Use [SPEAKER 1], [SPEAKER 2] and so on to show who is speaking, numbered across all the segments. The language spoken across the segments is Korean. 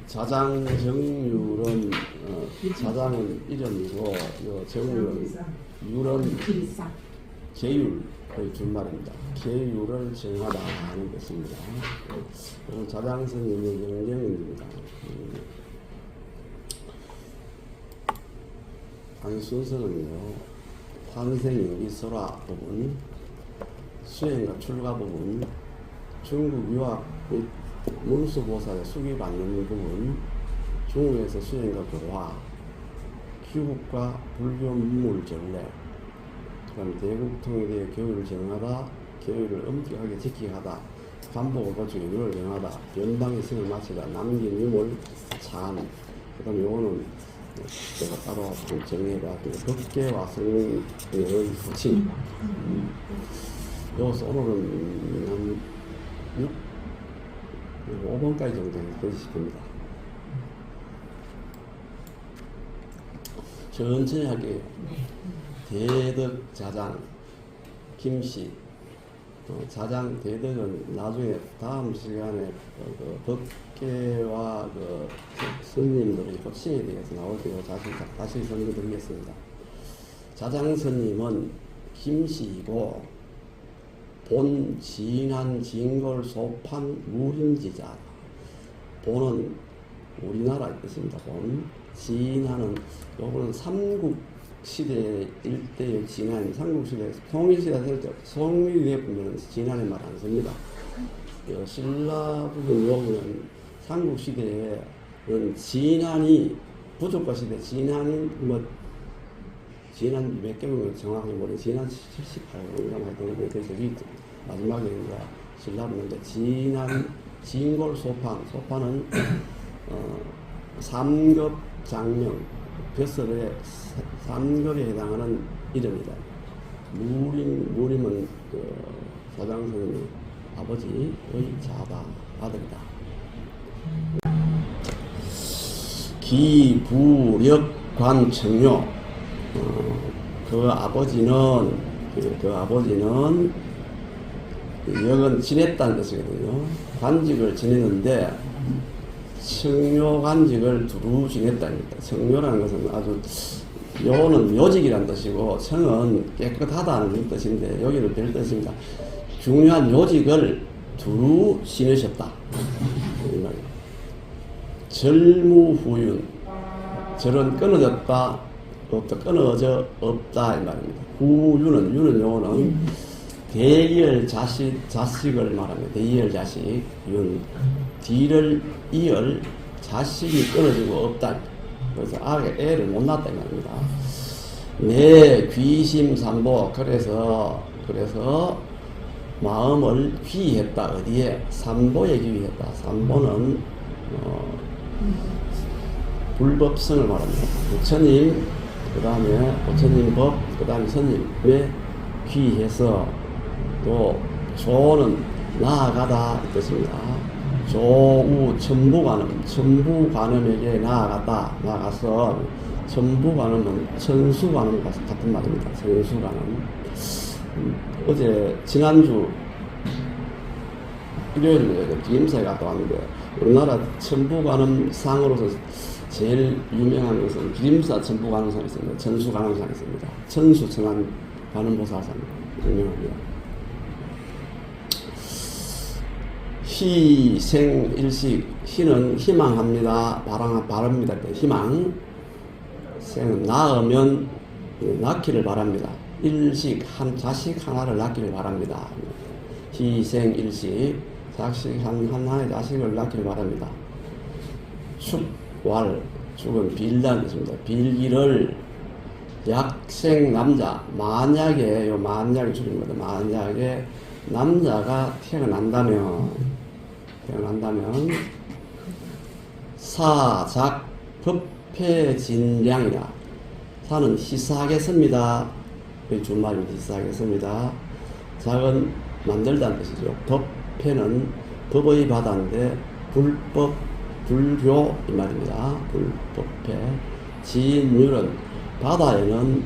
[SPEAKER 1] 자장정률은 자장은 이름이고 정률은 율은 계율의 준말입니다. 계율을 정하다 하는 것입니다. 자장스님의 영령입니다. 단순서는요, 탄생 이소라 부분, 수행과 출가 부분, 중국 유학 및 문수보살의 수기받는 부분, 중국에서 수행과 교화, 귀국과 불교 문물 전례, 그 다음에 대국 통일의 교율을 정하다, 교율을 엄격하게 지키하다, 반복을 거쳐 윤을 정하다, 연방의 승을 마치다, 남긴 유물 참, 그 다음에 요거는 제가 따로 정리해봤고요. 법계와 성령의 후침. 여기서 오늘은 한 5번까지 정도 되실 겁니다. 천천히 할게요. 대덕 자장, 김씨. 자장 대덕은 나중에 다음 시간에 법계와 스님들의 법신에 대해서 나올 때 다시 설명드리겠습니다. 자장 스님은 김씨이고 본 진한 진골 소판 무림지자. 본은 우리나라 뜻입니다. 본 진한은 요거는 삼국 시대 일대의 진한, 삼국시대, 송일시대, 송일에 보면 진한의 말 안 씁니다. 신라 부분 요구는 삼국시대에는 진한이, 부족과 시대 진한이 진한 몇 개면 정확하게 모르는 진한 78개 하여튼 그래서 마지막에 이제 신라 부분인데 진한, 진골 소판, 소판은 삼급 장명, 벼슬의 삼급에 해당하는 이름이다. 무림은 사장스님의 아버지의 자다, 아들이다. 기부력관청료, 그 아버지는 역은 지냈다는 뜻이거든요. 관직을 지냈는데 청묘관직을 두루 지냈다니까. 청묘라는 것은 아주, 요는 묘직이라는 뜻이고 청은 깨끗하다는 뜻인데 여기는 별 뜻입니다. 중요한 요직을 두루 지내셨다. 절무후윤, 절은 끊어졌다, 없다, 끊어져 없다 이 말입니다. 후윤은, 유는 요는 대이열 자식을 말합니다. 대이열 자식, 윤. 뒤를 이을 자식이 끊어지고 없다. 그래서 애를 못 낳았다 이 말입니다. 내 귀심삼보, 그래서 마음을 귀했다. 어디에? 삼보에 귀했다. 삼보는 불법성을 말합니다. 부처님, 그 다음에 부처님 법, 그 다음에 스님에 귀해서, 또 조는 나아가다 이 뜻입니다. 조우 천부관음, 천부관음에게 나아가서, 천부관음은 천수관음 같은 말입니다. 천수관음. 어제 지난주 일요일에 기임사에 갔다 왔는데 우리나라 천부관음 상으로서 제일 유명한 것은 기림사 천부관음상이 있습니다. 천수관음상이 있습니다. 천수천안 관음보살상 유명합니다. 희생일식, 희는 희망합니다. 바랍니다. 희망. 생은 낳으면 낳기를 바랍니다. 일식, 한 자식 하나를 낳기를 바랍니다. 희생일식, 자식 하나의 자식을 낳기를 바랍니다. 축왈, 축은 빌다는 뜻입니다. 빌기를 약생 남자, 만약에 축입니다. 만약에 남자가 태어난다면 사작 법회진량이라. 사는 희사하겠습니다. 준말입니다. 희사하겠습니다. 작은 만들다는 뜻이죠. 법회는 법의 바다인데 불법, 불교 이 말입니다. 불법회. 진율은 바다에는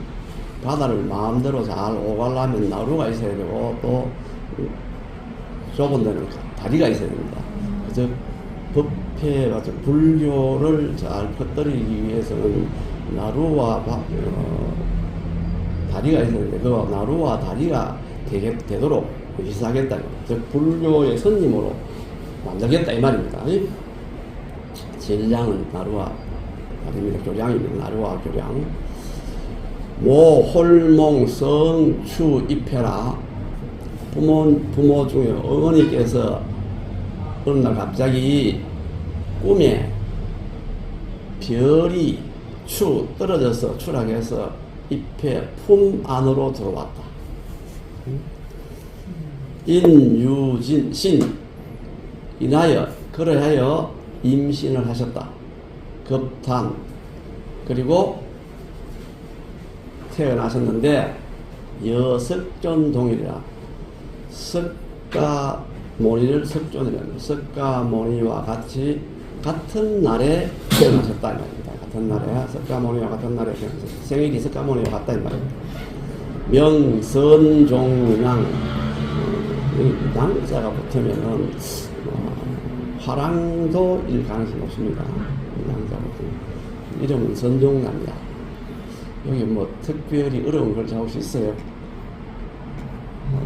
[SPEAKER 1] 바다를 마음대로 잘 오가려면 나루가 있어야 되고 또 좁은 데는 다리가 있어야 됩니다. 그래서 법회가 불교를 잘 퍼뜨리기 위해서는 나루와 다리가 있는데 그 나루와 다리가 되도록 희사하겠다. 즉 불교의 선임으로 만들겠다 이 말입니다. 제일량은 나루와 다리입니다. 교량입니다. 나루와 교량. 모 홀몽 성추 입해라. 부모 중에 어머니께서 어느 날 갑자기 꿈에 별이 떨어져서 추락해서 잎의 품 안으로 들어왔다. 인유진 인하여 그러하여 임신을 하셨다. 급탄 그리고 태어나셨는데 여석존동이라 석가모니를 석존이라는 석가모니와 같은 날에 태어나셨다 이 말입니다. 같은 날에 석가모니와 같은 날에 태어나셨다. 생일이 석가모니와 같다 이 말입니다. 명선종양 낭자가 붙으면은 화랑도일 가능성이 높습니다. 낭자가 붙으면 이름은 선종남이다. 여기 뭐 특별히 어려운 걸 잡을 수 있어요.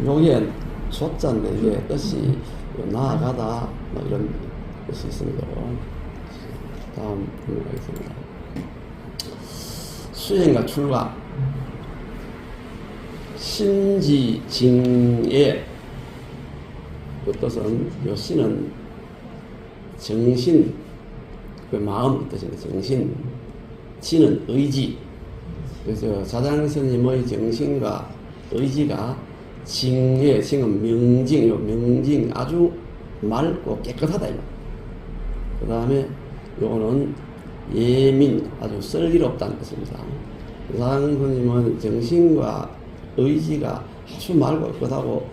[SPEAKER 1] 여기에 조자인데 이게 뜻이 나아가다 뭐 이런 뜻이 있습니다. 다음 넘어가겠습니다. 수행과 출가 신지징의 그 뜻은 요 신은 정신 그 마음 뜻입니다. 정신 지는 의지. 그래서 자장스님의 정신과 의지가 징의 징은 명징 아주 맑고 깨끗하다. 그 다음에 요거는 예민 아주 슬기롭다는 뜻입니다. 자장스님은 정신과 의지가 아주 맑고 깨끗하고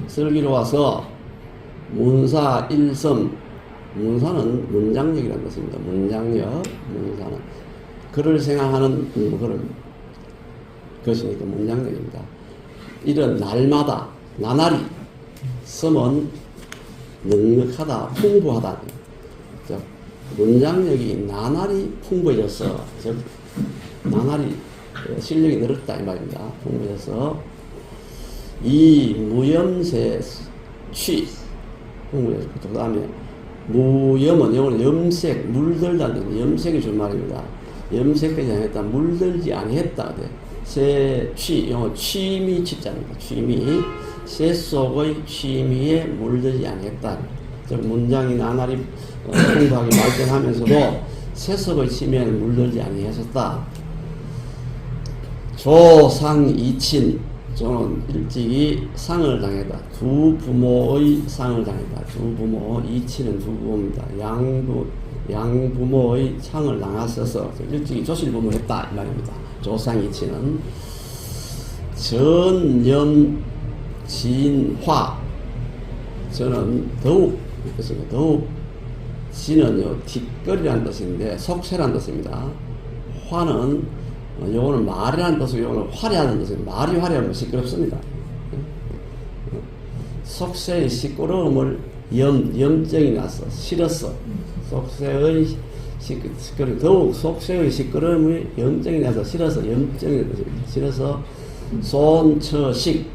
[SPEAKER 1] 슬기로워서 문사 일섬 문사는 문장력이라는 뜻입니다. 문장력 문사는 글을 생각하는 그런 것이니까 문장력입니다. 이런 날마다 나날이 섬은 넉넉하다 풍부하다. 즉 문장력이 나날이 풍부해져서 즉 나날이 실력이 늘었다 이 말입니다. 풍부해져서 이 무염세 취 풍부해졌고 그 다음에 무염은 영어로 염색 물들다는 염색이 준 말입니다. 염색되지 않았다 물들지 아니했다. 새 취 영어 취미 취자입니다. 취미 새 속의 취미에 물들지 아니했다. 즉 문장이 나날이 풍부하게 발전하면서도 새 속의 취미에 물들지 아니하셨다. 조상이친 저는 일찍이 상을 당했다. 두 부모의 상을 당했다. 두 부모, 이치는 두 부모입니다. 양부모의 상을 당하셔서 일찍이 조실부모했다 이 말입니다. 조상이치는 전염진화 저는 더욱 뜻입니다. 더욱 진은요 뒷거리라는 뜻인데 속세라는 뜻입니다. 화는 요거는 말이라는 뜻이고 요거는 화려하는 뜻입니다. 말이 화려하면 시끄럽습니다. 속세의 시끄러움을 염증이 나서 싫었어. 속세의 시끄러움 더욱 속세의 시끄러움이 염증이 나서 싫어서 염증이 뜻입니다. 싫어서 손처식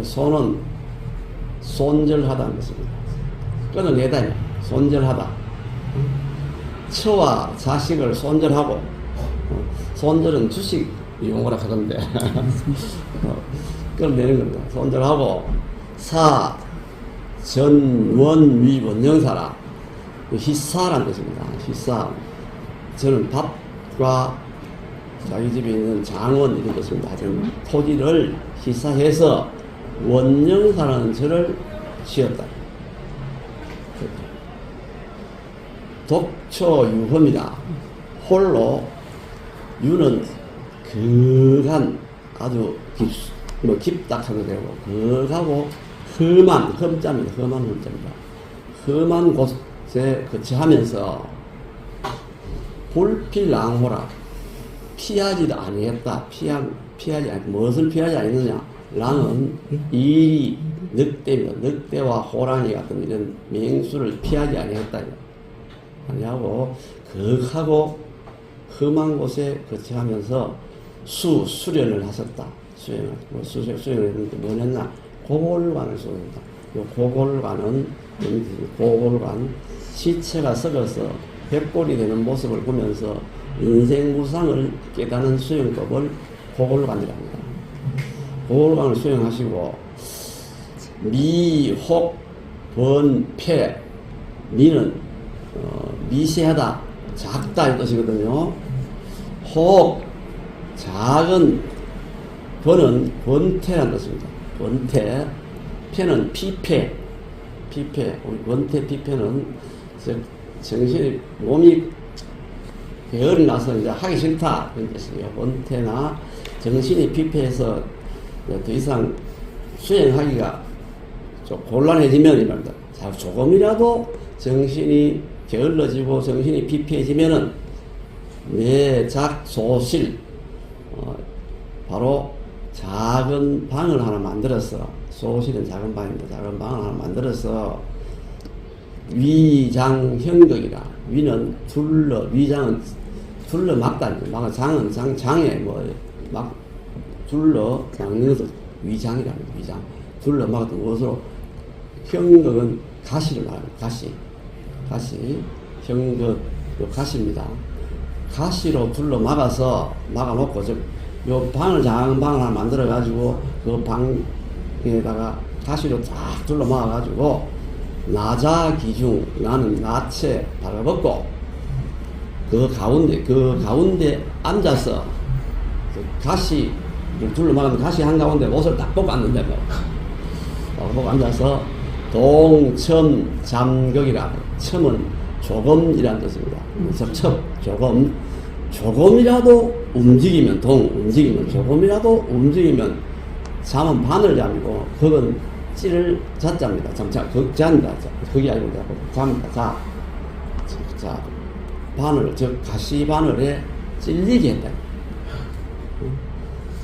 [SPEAKER 1] 손은 손절하다는 뜻입니다. 끊어내다 손절하다. 처와 자식을 손절하고 손절은 주식 용어라 하던데 끊어내는 겁니다. 손절하고 사 전원위 원형사라 희사라는 뜻입니다. 희사 저는 밥과 자기 집에 있는 장원 이런 뜻입니다. 하여튼 토지를 희사해서 원형사라는 절을 지었다. 독초유허입니다. 홀로 유는 극한 아주 깊다하게 되고 극하고 험한 험자입니다. 험한 험자입니다. 험한 곳에 거치하면서 불필랑호라 피하지도 아니했다. 피하지 아니 무엇을 피하지 않느냐? 랑은 이 늑대입니다. 늑대와 호랑이 같은 이런 맹수를 피하지 아니했다. 아니하고 거하고 험한 곳에 거처하면서 수련을 하셨다. 수련을 했는데 뭐였나? 고골관을 쏘는다. 요 고골관은 고골관 시체가 썩어서 백골이 되는 모습을 보면서 인생무상을 깨닫는 수행법을 고골관이라 합니다. 고골관을 수행하시고 미, 혹, 번, 폐 미는 미세하다, 작다 이 뜻이거든요. 혹 작은, 번은 권태라는 뜻입니다. 권태, 폐는 피폐, 우리 권태 피폐는 정신이 몸이 게을이 나서 이제 하기 싫다 그런 뜻이에요. 권태나 정신이 피폐해서 더 이상 수행하기가 좀 곤란해지면 이 말입니다. 조금이라도 정신이 게을러지고 정신이 피폐해지면은 내작소실 바로 작은 방을 하나 만들어서, 소실은 작은 방입니다. 작은 방을 하나 만들어서 위장형극이라, 위는 위장은 둘러 막다, 장은 장에 막 둘러 막는 것을 위장이랍니다. 위장 둘러 막던 것으로, 형극은 가시를 말합니다. 가시 형극 가시입니다. 가시로 둘러 막아놓고 요 방을, 작은 방을 하나 만들어 가지고 그 방에다가 가시로 쫙 둘러 막아 가지고 나자 기중, 나는 나체 발라벗고 그 가운데 앉아서 가시 둘러 막은 가시 한가운데 옷을 딱 벗고 앉는다. 벗고 앉아서 동첨잠극이라, 첨은 조금이라는 뜻입니다. 그래서 조금이라도 움직이면, 조금이라도 움직이면 잠은 바늘 잠이고 극은 찌를 자자입니다. 극자입니다. 극이 아니고 잠입니다. 자, 바늘, 즉 가시 바늘에 찔리게 했다.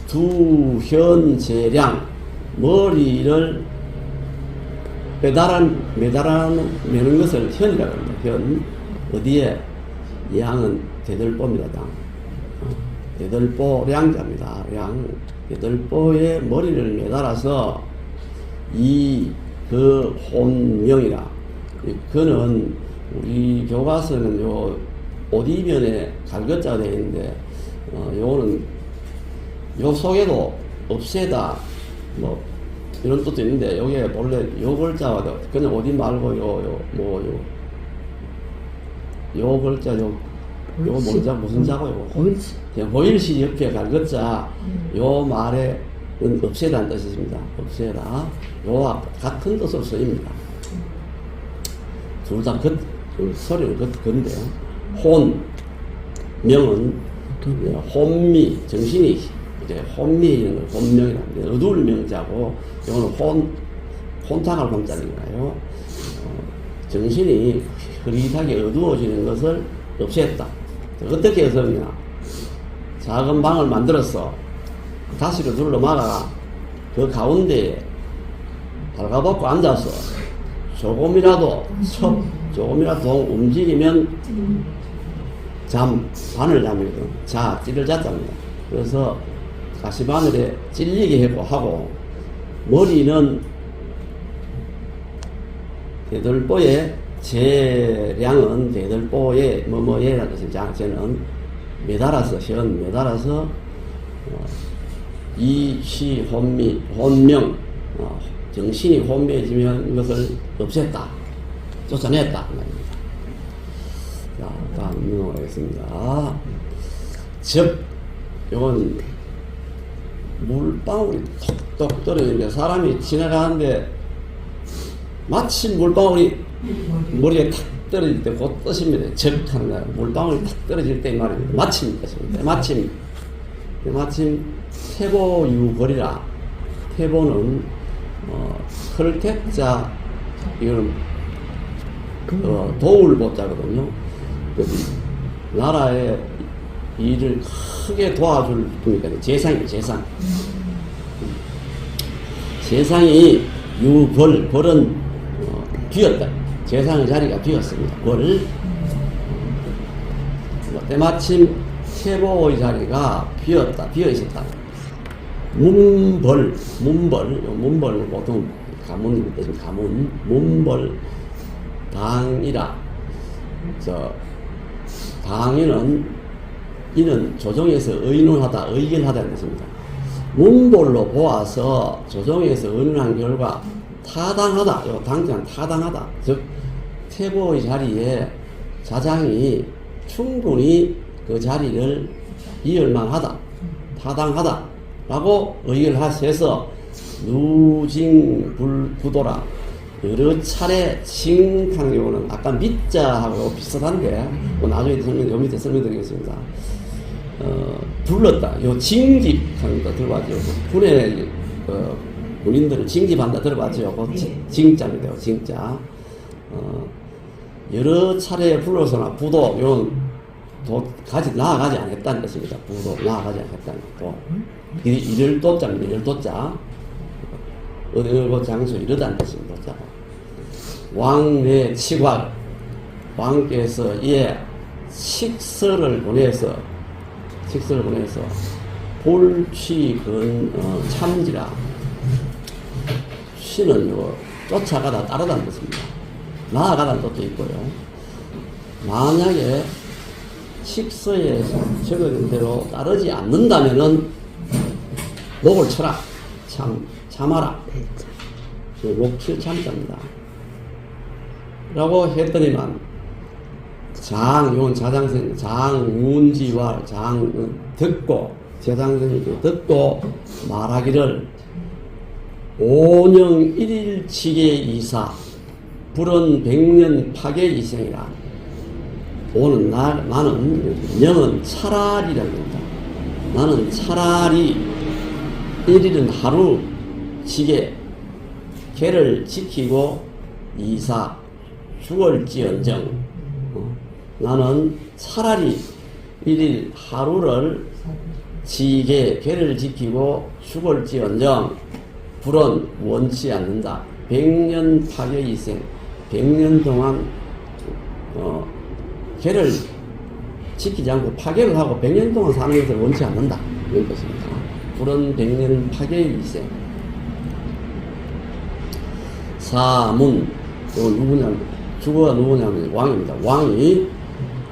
[SPEAKER 1] 두현재량, 머리를 매는 것을 현이라고 합니다. 현, 어디에? 양은 대들보입니다. 대들보 량자입니다. 대들보에 머리를 매달아서 그 혼명이라. 그는 우리 교과서는 요 오디면에 갈것자가 되어 있는데, 요거는 요 속에도 없애다 이런 뜻도 있는데, 여기에 본래 요 글자가 그냥 오디 말고 요 글자 요거 무슨 자고요?
[SPEAKER 2] 보일시.
[SPEAKER 1] 보일시 옆에 갈것자 요 말에는 없애다는 뜻이 있습니다. 없애다. 요와 같은 뜻으로 쓰입니다. 둘 다 소리는 건데요. 명은 혼미, 정신이 이제 혼미에 있는 걸 혼명이라고 합니다. 어두울 명자고, 이거는 혼탁할 혼자니까요. 정신이 흐릿하게 어두워지는 것을 없앴다. 어떻게 해서냐? 작은 방을 만들어서 가시로 둘러 막아 그 가운데에 발가벗고 앉아서 조금이라도 움직이면 바늘 잠이거든. 찌를 자자입니다. 그래서 가시바늘에 찔리게 하고, 머리는 대들보에, 재량은 대들보에 뭐뭐예라는 뜻입니다. 쟤는 매달아서 이시 혼명, 정신이 혼미해지면 이것을 없앴다, 쫓아냈다 말입니다. 자, 다음 넘어가겠습니다. 이건 물방울이 톡톡 떨어지는데, 사람이 지나가는데 마침 물방울이 머리에 탁 떨어질 때 그 뜻입니다. 적하는 거예요. 물방울이 탁 떨어질 때 말입니다. 마침 뜻입니다. 마침 태보유벌이라. 태보는 헐택자, 이거는 도울보자거든요. 나라의 일을 크게 도와줄 분이니까 재상이 유벌, 벌은 비었다. 재상의 자리가 비었습니다. 때마침 태보의 자리가 비어 있었다. 문벌, 보통 가문, 문벌, 당이라. 이는 조정에서 의논하다, 의견하다는 것입니다. 문벌로 보아서 조정에서 의논한 결과 타당하다, 당장 타당하다. 즉, 태보의 자리에 자장이 충분히 그 자리를 이을만하다, 타당하다 라고 의견을 하셔서 누징불구도라 여러 차례 칭한 경우는 아까 밑자하고 비슷한데 나중에 요 밑에 설명드리겠습니다. 불렀다. 요 징집하는 거 들어봤죠. 군의 군인들을 징집한다 들어봤죠. 그 징자입니다. 징자. 여러 차례 불러서나 부도 요런 나아가지 않았다는 것입니다. 부도 나아가지 않았다는 것도. 이럴 도자입니다. 이럴 도자. 어느 장소 이러다는 것입니다. 왕내 치곽. 왕께서 식설을 보내서 볼취근 참지라. 취는 쫓아가다 따르다는 것입니다. 나아가다는 뜻도 있고요. 만약에 식서에 적어진 대로 따르지 않는다면은 목을 쳐라. 참아라. 목칠 참자입니다. 라고 했더니만 이건 자장선, 장운지와 듣고, 제장선이 듣고 말하기를 오령 일일치계 이사, 불은 백년 파괴 이생이라. 오는 나는 영은 차라리라고 합니다. 나는 차라리 일일은 하루 지게 개를 지키고 이사 죽을지언정 나는 차라리 일일 하루를 지게 개를 지키고 죽을지언정 불은 원치 않는다. 100년 파괴 이생 100년 동안 개를 지키지 않고 파괴를 하고 100년 동안 사는 것을 원치 않는다. 이런 것입니다. 불은 100년 파괴 이생. 사문, 이건 주거가 누구냐면 왕입니다. 왕이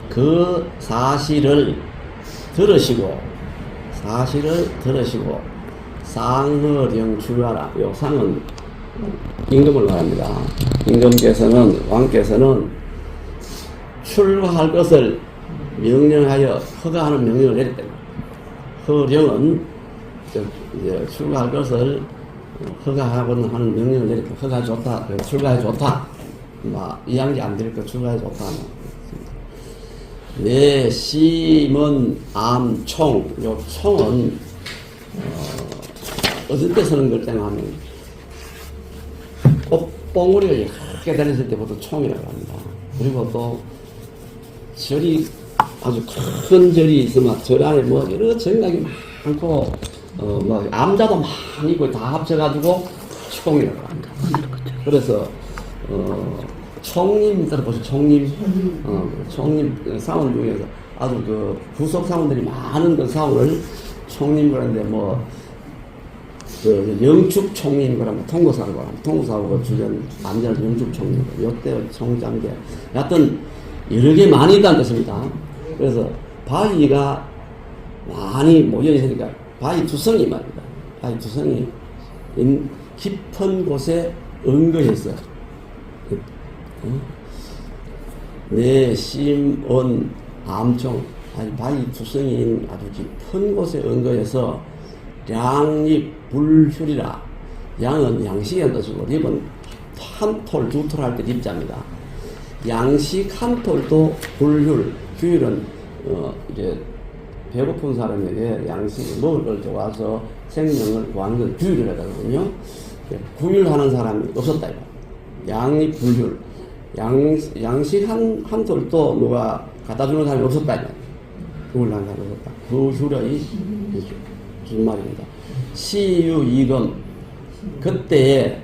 [SPEAKER 1] 그 사실을 들으시고 상허령 주하라. 요 상은 임금을 말합니다. 왕께서는 출가할 것을 명령하여 허가하는 명령을 내렸다. 허령은 이제 출가할 것을 허가하고는 하는 명령을 내렸다. 허가 좋다. 출가해 좋다. 이양지 안 될 거 출가해 좋다. 내 심은 암총. 요 총은 어떨 때 쓰는 걸 때는 뽕우리가 크게 달렸을 때부터 총이라고 합니다. 그리고 또 절이 아주 큰 절이 있으면 절 안에 여러 정각이 많고 암자도 많이 있고 다 합쳐가지고 총이라고 합니다. 그래서 총림 들어보세요. 총림 사원 중에서 아주 그 부속 사원들이 많은 그 사원을 총림 그러는데 영축 총림 그러면 통고사고 주전 남자는 영축 총림 요때 총장제 여하튼 여러 개 많이 있다는 뜻입니다. 그래서 바위가 많이 모여 있으니까 바위 두성이 말입니다. 바위 두성이 깊은 곳에 은거했어요. 내 심은 암총 바위 두성인 아주 깊은 곳에 은거해서 양입 불휴리라. 양은 양식이라는 뜻이고 립은 한 톨, 두 톨 할 때 립자입니다. 양식 한 톨도 불휴. 휴일은 이제 배고픈 사람에게 양식 먹을 걸 좋아서 생명을 구하는 걸 규율이라고 하거든요. 구율하는 사람이 없었다 이거. 양이 불휴. 양식 한 톨도 누가 갖다 주는 사람이 없었다 이거. 구율하는 사람이 없었다. 그 휴력이 무슨 말입니다. 시유 이금 그때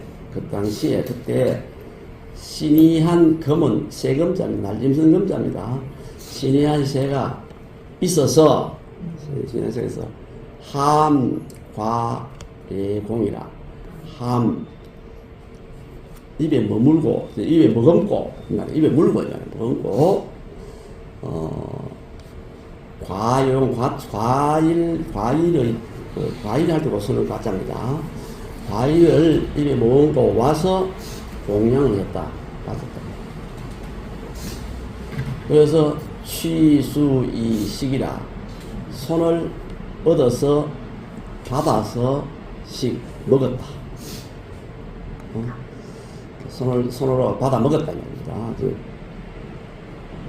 [SPEAKER 1] 신이한 금은 세금자입니다. 날짐승 금자입니다. 신이한 새가 있어서 신해석에서 함과예공이라 함 입에 머물고 입에 머금고 입에 물고 머금고 과용 과일의 과일할 때고 쓰는 과자입니다. 과일을 입에 머금고 와서 공양을 했다. 맞았다. 그래서 취수이식이라 손을 얻어서 받아서 먹었다. 손으로 받아 먹었다는 겁니다.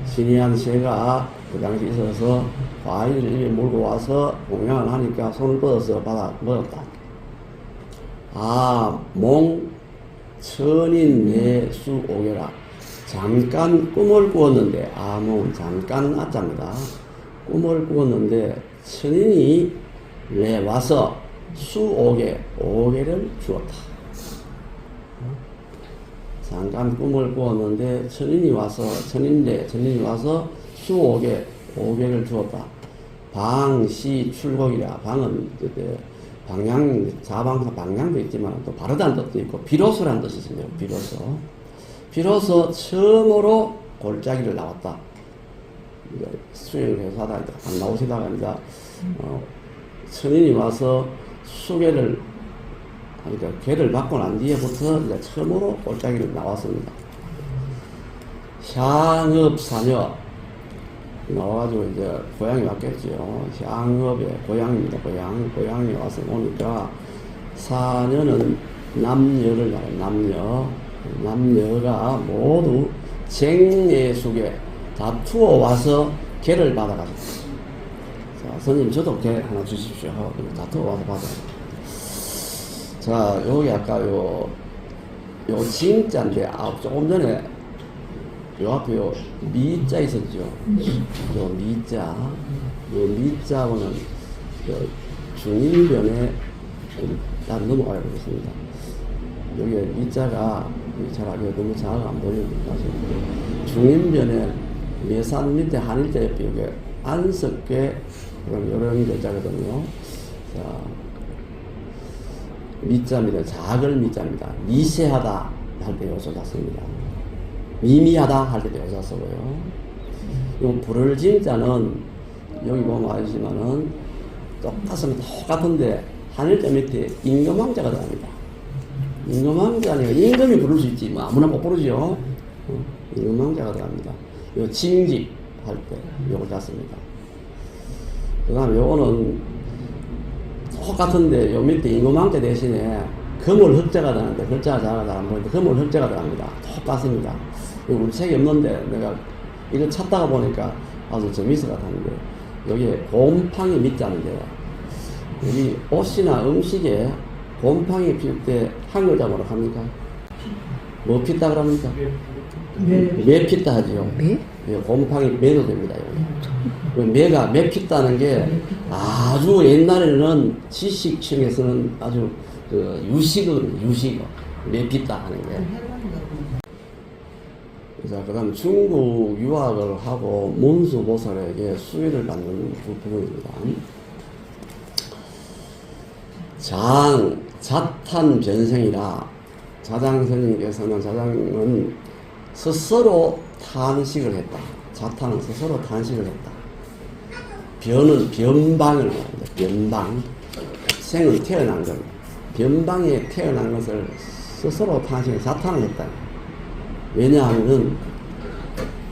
[SPEAKER 1] 신이한 새가 그 당시 있어서 과일을 입에 물고 와서 공양을 하니까 손을 뻗어서 받아 먹었다. 천인 내수 오게라. 잠깐 꿈을 꾸었는데, 잠깐 아자입니다. 꿈을 꾸었는데, 천인이 내 와서 오게를 주었다. 잠깐 꿈을 꾸었는데, 천인이 와서 오게를 주었다. 방시 출곡이라. 방은 방향도 있지만 또 바르다는 뜻도 있고 비로소라는 뜻이 있습니다. 비로소 처음으로 골짜기를 나왔다. 수행을 해서 하다가 안 나오시다가 이제 천인이 와서 수계를 그러니까 괴를 받고 난 뒤에부터 이제 처음으로 골짜기를 나왔습니다. 향업사녀 나와가지고 이제 고향이 왔겠죠. 향업의 고향입니다. 고향이 와서 오니까 사녀는 남녀를 말해요. 남녀가 모두 쟁예숙에 다투어 와서 개를 받아가지고 자 선생님 저도 개 하나 주십시오 하고 다투어 와서 받아요. 자 여기 아까 요 진자인데 조금 전에 요 앞에 요 미자 있었죠. 요 미자고는 중인변에 난 넘어가야 되겠습니다. 여기 미자가 너무 잘 안 보입니다. 중인변에 매산 밑에 한일자 옆에 여기 안석계 이런 글자거든요. 자, 미자입니다. 작을 미자입니다. 미세하다 할 때 여기서 났습니다. 미미하다 할 때도 여기서 쓰고요. 이 불을 진자는 여기 보면 아시지만은 똑같은데 한일자 밑에 임금왕자가 들어갑니다. 임금왕자니까 임금이 부를 수 있지 뭐 아무나 못 부르죠. 임금왕자가 들어갑니다. 요 징집 할 때 요걸 땄습니다. 그 다음에 요거는 똑같은데 요 밑에 임금왕자 대신에 금을 흑자가 되는데 글자가 잘 안 보이는데 금을 흑자가 들어갑니다. 똑같습니다. 우리 책이 없는데 내가 이걸 찾다가 보니까 아주 재미있을 것 같았는데 여기에 곰팡이 밑자인데 여기 옷이나 음식에 곰팡이 필 때 한글자 뭐라고 합니까? 뭐 피다 그럽니까? 매 피다 하죠. 매? 곰팡이 매도 됩니다. 여기. 매 피다는 게 아주 옛날에는 지식층에서는 아주 유식어 매 피다 하는 게. 자, 그 다음 중국 유학을 하고 문수보살에게 수위를 받는 부분입니다. 자탄 변생이라 자장 스님께서는 자장은 스스로 탄식을 했다. 자탄은 스스로 탄식을 했다. 변은 변방을 말합니다. 변방. 생은 태어난 것. 변방에 태어난 것을 스스로 탄식을 자탄을 했다. 왜냐하면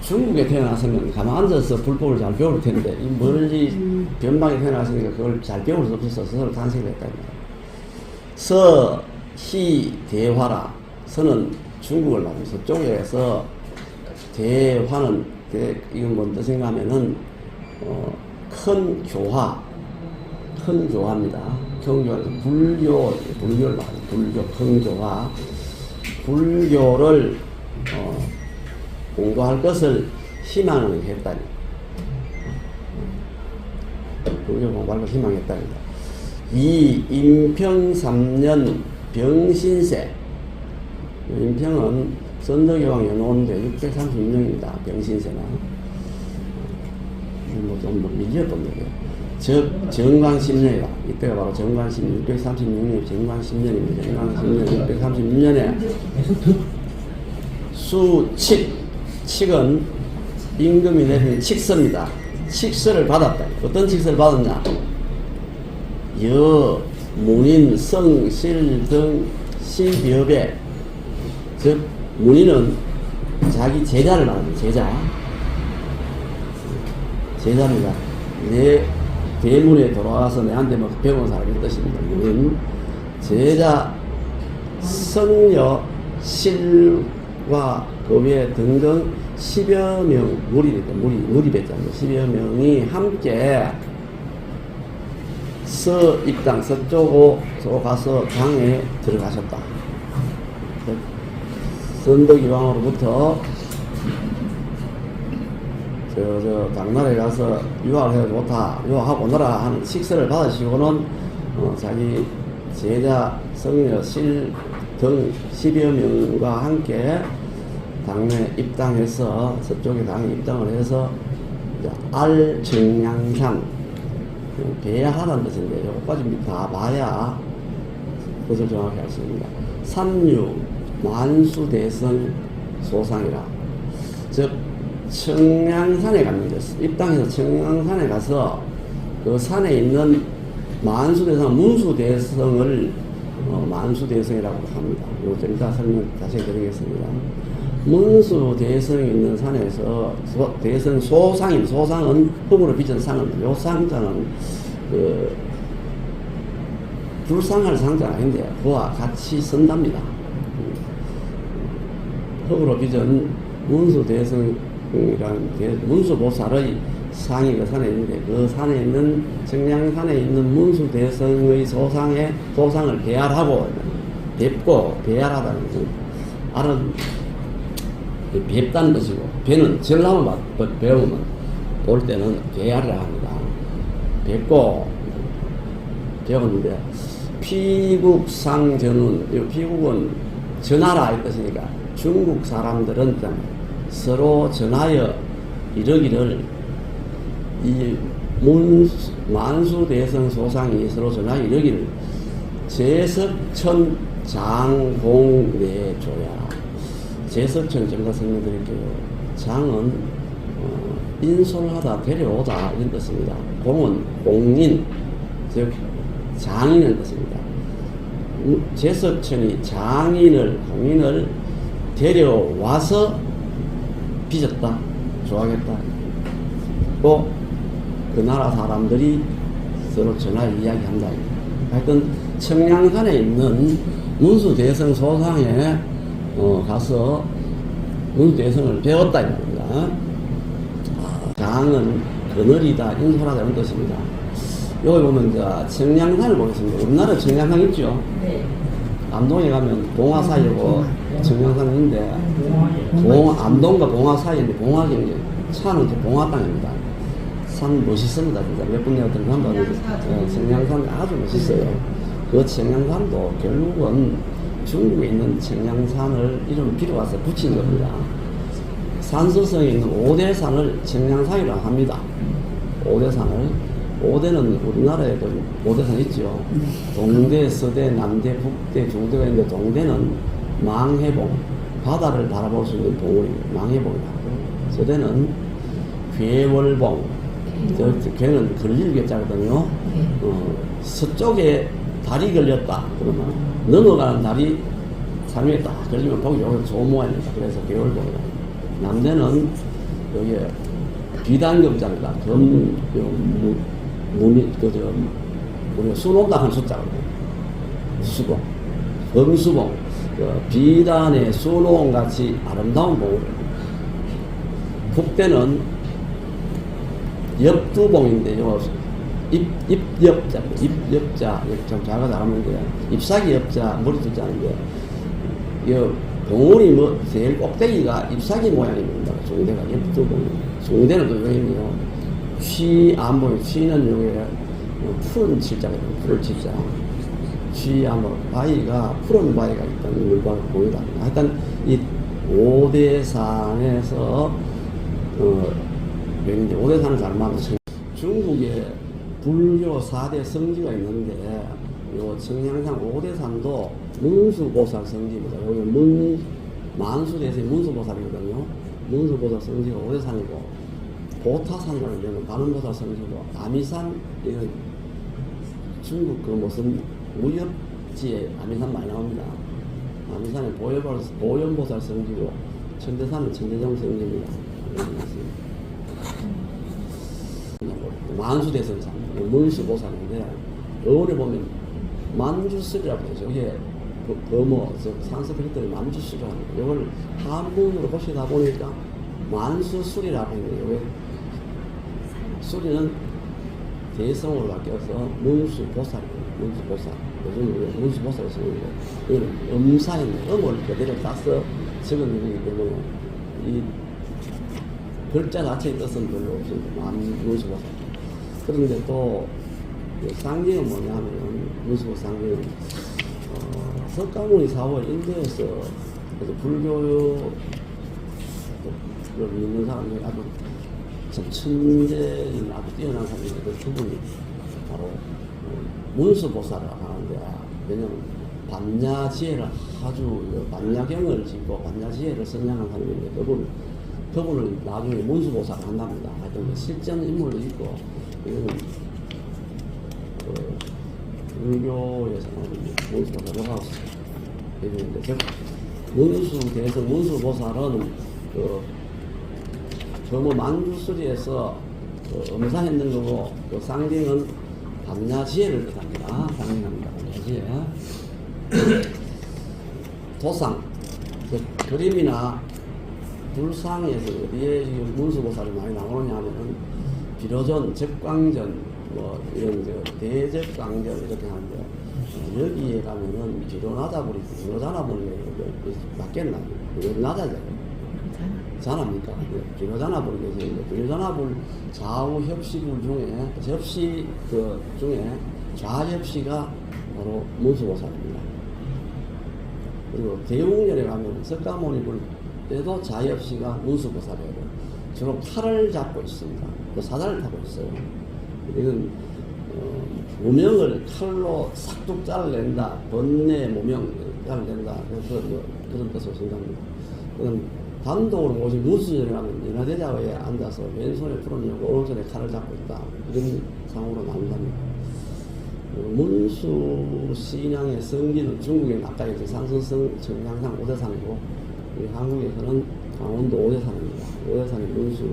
[SPEAKER 1] 중국에 태어났으면 가만 앉아서 불법을 잘 배울 텐데 이 멀리 변방에 태어났으니까 그걸 잘 배울 수 없어서 스스로 탄식을 했다. 희 대화라. 서는 중국을 말합니다. 서쪽에서 대화는 이건 뭔 뜻인가 하면은 큰 교화입니다. 불교는 불교를 말합니다. 불교 큰 교화. 불교를 공부할 것을 희망을 했다니. 불교 공부할 것을 희망했다니다. 이 임평 3년 병신세. 임평은 선덕여왕 연호인데 636년입니다. 병신세는. 뭐좀 밀렸던 얘기예요. 정광 10년이다. 이때가 바로 정광 10년, 636년이 정광 10년입니다. 정광 10년, 636년에 칙은 임금이 내린 칙서입니다. 칙서를 받았다. 어떤 칙서를 받았냐? 여, 문인, 성, 실 등 10여 배. 즉, 문인은 자기 제자를 말합니다. 제자입니다. 내 대문에 돌아와서 내한테 뭐 배운 사람이 뜻입니다. 문인, 제자, 성녀, 실과 법의 등등 10여 명, 무리 배자입니다. 10여 명이 함께 입당, 서쪽으로 가서 당에 들어가셨다. 선덕이왕으로부터 당나라에 가서 유학을 해도 좋다, 유학하고 오너라 하는 식사를 받으시고는 자기 제자, 성녀, 실 등 10여 명과 함께 당에 입당해서 서쪽에 당에 입당을 해서 알정량산 배야하라는 뜻인데 여기까지 다 봐야 그것을 정확히 알 수 있습니다. 삼류 만수대성 소상이라, 즉 청량산에 갑니다. 입당해서 청량산에 가서 그 산에 있는 만수대성, 문수대성을 만수대성이라고 합니다. 이것도 일단 설명 다시 드리겠습니다. 문수대성이 있는 산에서 대성 소상은 흙으로 빚은 상입니다. 요 상자는 불상할 상자가 아닌데 그와 같이 선답니다. 흙으로 빚은 문수대성이라는 문수보살의 상이 그 산에 있는데, 그 산에 있는 청량산에 있는 문수대성의 소상을 배알하고 뵙고, 배알하다는 것은 알은 뵙다는 것이고, 배는 전라만 배우면 볼 때는 배알이라 합니다. 뵙고 배웠는데, 피국상전은, 이 피국은 전하라 이 뜻이니까 중국 사람들은 서로 전하여 이르기를, 이 만수대성 소상이 서로 전하여 이르기를 제석천 장공내조야. 제석천 제가 설명드릴게요. 장은 인솔하다, 데려오다 이런 뜻입니다. 공은 공인, 즉 장인의 뜻입니다. 제석천이 공인을 데려와서 빚었다, 좋아하겠다. 또 그 나라 사람들이 서로 전화 이야기한다. 하여튼 청량산에 있는 문수대성 소상에 가서 문수대성을 배웠다 이겁니다. 장은 그늘이다, 인솔하다 이런 뜻입니다. 여기 보면 청량산을 보겠습니다. 우리나라 청량산 있죠? 네. 암동에 가면 봉화 사이고 청량산이 있는데, 암동과 봉화 사이인데, 봉화경제 차는 봉화 땅입니다. 산 멋있습니다. 진짜 몇 번 내가 들어간다고. 청량산 아주 멋있어요. 그 청량산도 결국은 중국에 있는 청량산을 이름을 빌어와서 붙인 겁니다. 산서성에 있는 5대 산을 청량산이라고 합니다. 5대 산을. 5대는 우리나라에도 5대 산 있죠. 동대, 서대, 남대, 북대, 중대가 있는데, 동대는 망해봉, 바다를 바라볼 수 있는 봉우리입니다. 망해봉이라고. 서대는 괴월봉, 걔는 걸릴 괴자거든요. 서쪽에 달이 걸렸다 그러면 넘어가는 달이 상위에 딱 걸리면 보기 좋은 모양입니다. 그래서 괴월봉이다. 남대는 여기에 비단금자입니다. 우리가 수농당 한 숫자거든요. 수봉, 범수봉, 비단의 수농 같이 아름다운 봉을. 북대는 엽두봉인데요. 입엽자, 좀 작아서 알았는데, 잎사귀 엽자, 머리 두자인데, 이 봉우리 제일 꼭대기가 잎사귀 모양입니다. 종대가 엽두봉. 종대는 또 여기 있네요. 취암봉, 취는 여기에 푸른 칠자거든요. 푸른 칠자. 취암봉, 바위가, 푸른 바위가 있다는 물방울 보이다. 하여튼, 이 5대 산에서, 이제 오대산을 잘 만든 중국에 불교 4대 성지가 있는데 요 청량산 오대산도 문수보살 성지입니다. 여기 만수대에서 문수보살이거든요. 문수보살 성지가 오대산이고 보타산이라는 데는 관음보살 성지고 아미산 이건 중국 그 무슨 무협지에 아미산 많이 나옵니다. 아미산은 보현보살 성지고 천대산은 천대정 성지입니다. 만수대성산 문수보살인데 어원에 보면 만주술이라고 되죠. 이게 산스크리트의 만주술이라고 합니다. 이걸 한문으로 보시다 보니까 만수술이라고 했는데 왜 수리는 대성으로 바뀌어서 문수보살이에요. 문수보살. 요즘 문수보살을 쓰는데 이거는 음사인데 음을 그대로 따서 적은 일이기 때문에 이 글자 자체의 뜻은 별로 없습니다. 문수보살. 그런데 또 상징은 뭐냐면 문수보 상징은 석가모니 사후에 인도에서 그래서 불교를 믿는 사람이 아주 참 천재인 아주 뛰어난 사람인데 그분이 바로 문수보살이라고 하는데 왜냐면 반야지혜를 아주 반야경을 짓고 반야지혜를 선양한 사람인데 그분을 나중에 문수보살을 한답니다. 하여튼 실전 인물도 있고 이거는 불교에서는 문수보살이라고 얘기했는데 문수대에서 문수보살은 저뭐 만주수리에서 음사했는 거고 그 상징은 반야지혜를 뜻합니다. 상징합니다. 반야지혜. 도상 그림이나 불상에서 어디에 문수보살이 많이 나오느냐 하면은 비로전, 적광전, 뭐 이런 대적광전 이렇게 하는데 여기에 가면은 비로나다불이 비로자나불이 맞겠나? 비로나다잖아요. 자납니까? 비로자나불이 계시는데 비로자나불 좌우 협시불 중에 접시 그 중에 좌접시가 바로 문수보살입니다. 그리고 대웅년에 가면 석가모니불 때도 좌엽시가 문수보살이에요. 주로 칼을 잡고 있습니다. 그 사자를 타고 있어요. 이건 무명을 칼로 싹둑 잘라낸다. 번뇌 무명 잘라낸다. 그래서 그런 뜻으로 생각합니다. 그건 단독으로 모신 문수전에 가면 인하대자에 앉아서 왼손에 풀어내고 오른손에 칼을 잡고 있다. 이런 상으로 나온답니다. 문수 신앙의 성기는 중국에는 아까 이제 상승성 청량산 오대산이고 우리 한국에서는 강원도 오대산입니다. 오대산이 문수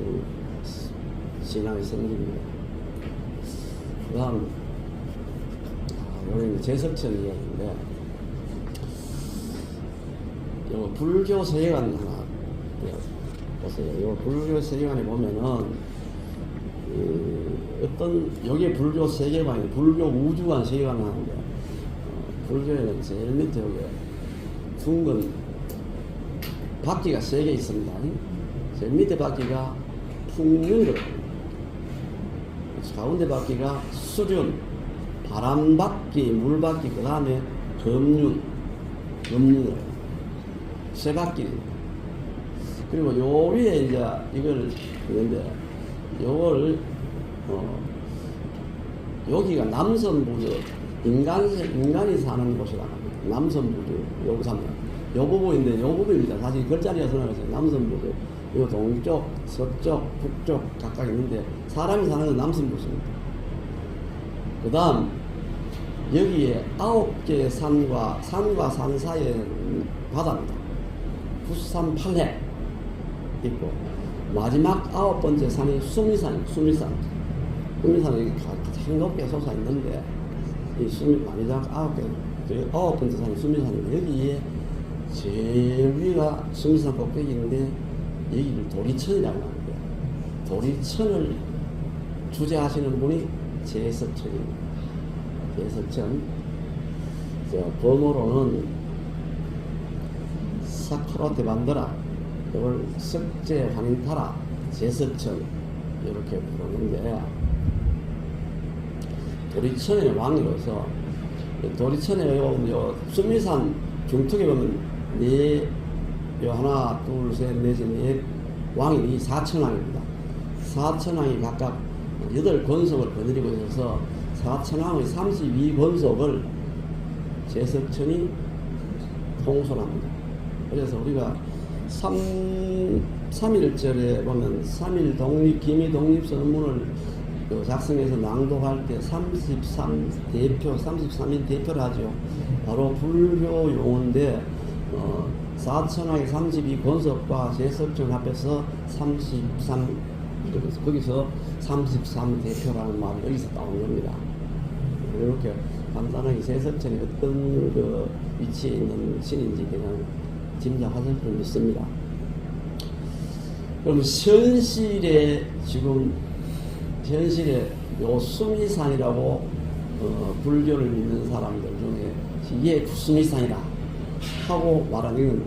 [SPEAKER 1] 신앙의 성기입니다. 그 다음 여기는 제석천 이야기인데 요 불교 세계관 하나 보세요. 요 불교 세계관에 보면은 어떤 여기에 불교 세계관이 불교 우주관 세계관을 하는데 불교에는 제일 밑에 여기 둥근 바퀴가 3개 있습니다. 제일 밑에 바퀴가 풍륜 가운데 바퀴가 수륜 바람바퀴 물바퀴 그 다음에 금륜 세 바퀴. 그리고 요 위에 이제 이걸 있는데 요걸 여기가 남선부두 인간이 사는 곳이라고 합니다. 남선부두 여기 사면 요 부분인데 요 부분입니다. 사실 글자리가 설명해서 남선부두 요 동쪽, 서쪽, 북쪽 각각 있는데 사람이 사는 건 남선부두입니다. 그 다음 여기에 9개의 산과 산 사이에 바다입니다. 부산 8해 있고 마지막 9번째 산이 수미산이 가장 높게 솟아 있는데 이 마지막 9번째 산이 수미산인데 여기에 제일 위가 수미산 꼭대기인데 여기를 도리천이라고 하는데 도리천을 주재하시는 분이 제석천입니다. 제석천 범어로는 사쿠라테 만더라 이걸 석재 환인타라 제석천 이렇게 부르는데 도리천의 왕으로서 도리천에 요 수미산 중턱에 보면 하나 둘 셋 넷 왕이 4천왕입니다. 사천왕이 각각 8권속을 거느리고 있어서 사천왕의 32권속을 제석천이 통솔합니다. 그래서 우리가 3.1절에 보면 3.1 독립, 기미 독립선언문을 작성해서 낭독할 때 33인 대표를 하죠. 바로 불교 용어인데, 사천왕의 32권속과 제석천 앞에서 33, 거기서 33 대표라는 말이 여기서 나온 겁니다. 이렇게 간단하게 제석천이 어떤 그 위치에 있는 신인지 그냥 짐작하실 수 있습니다. 그럼 현실에 요 수미산이라고 불교를 믿는 사람들 중에 이게 수미산이다 하고 말하는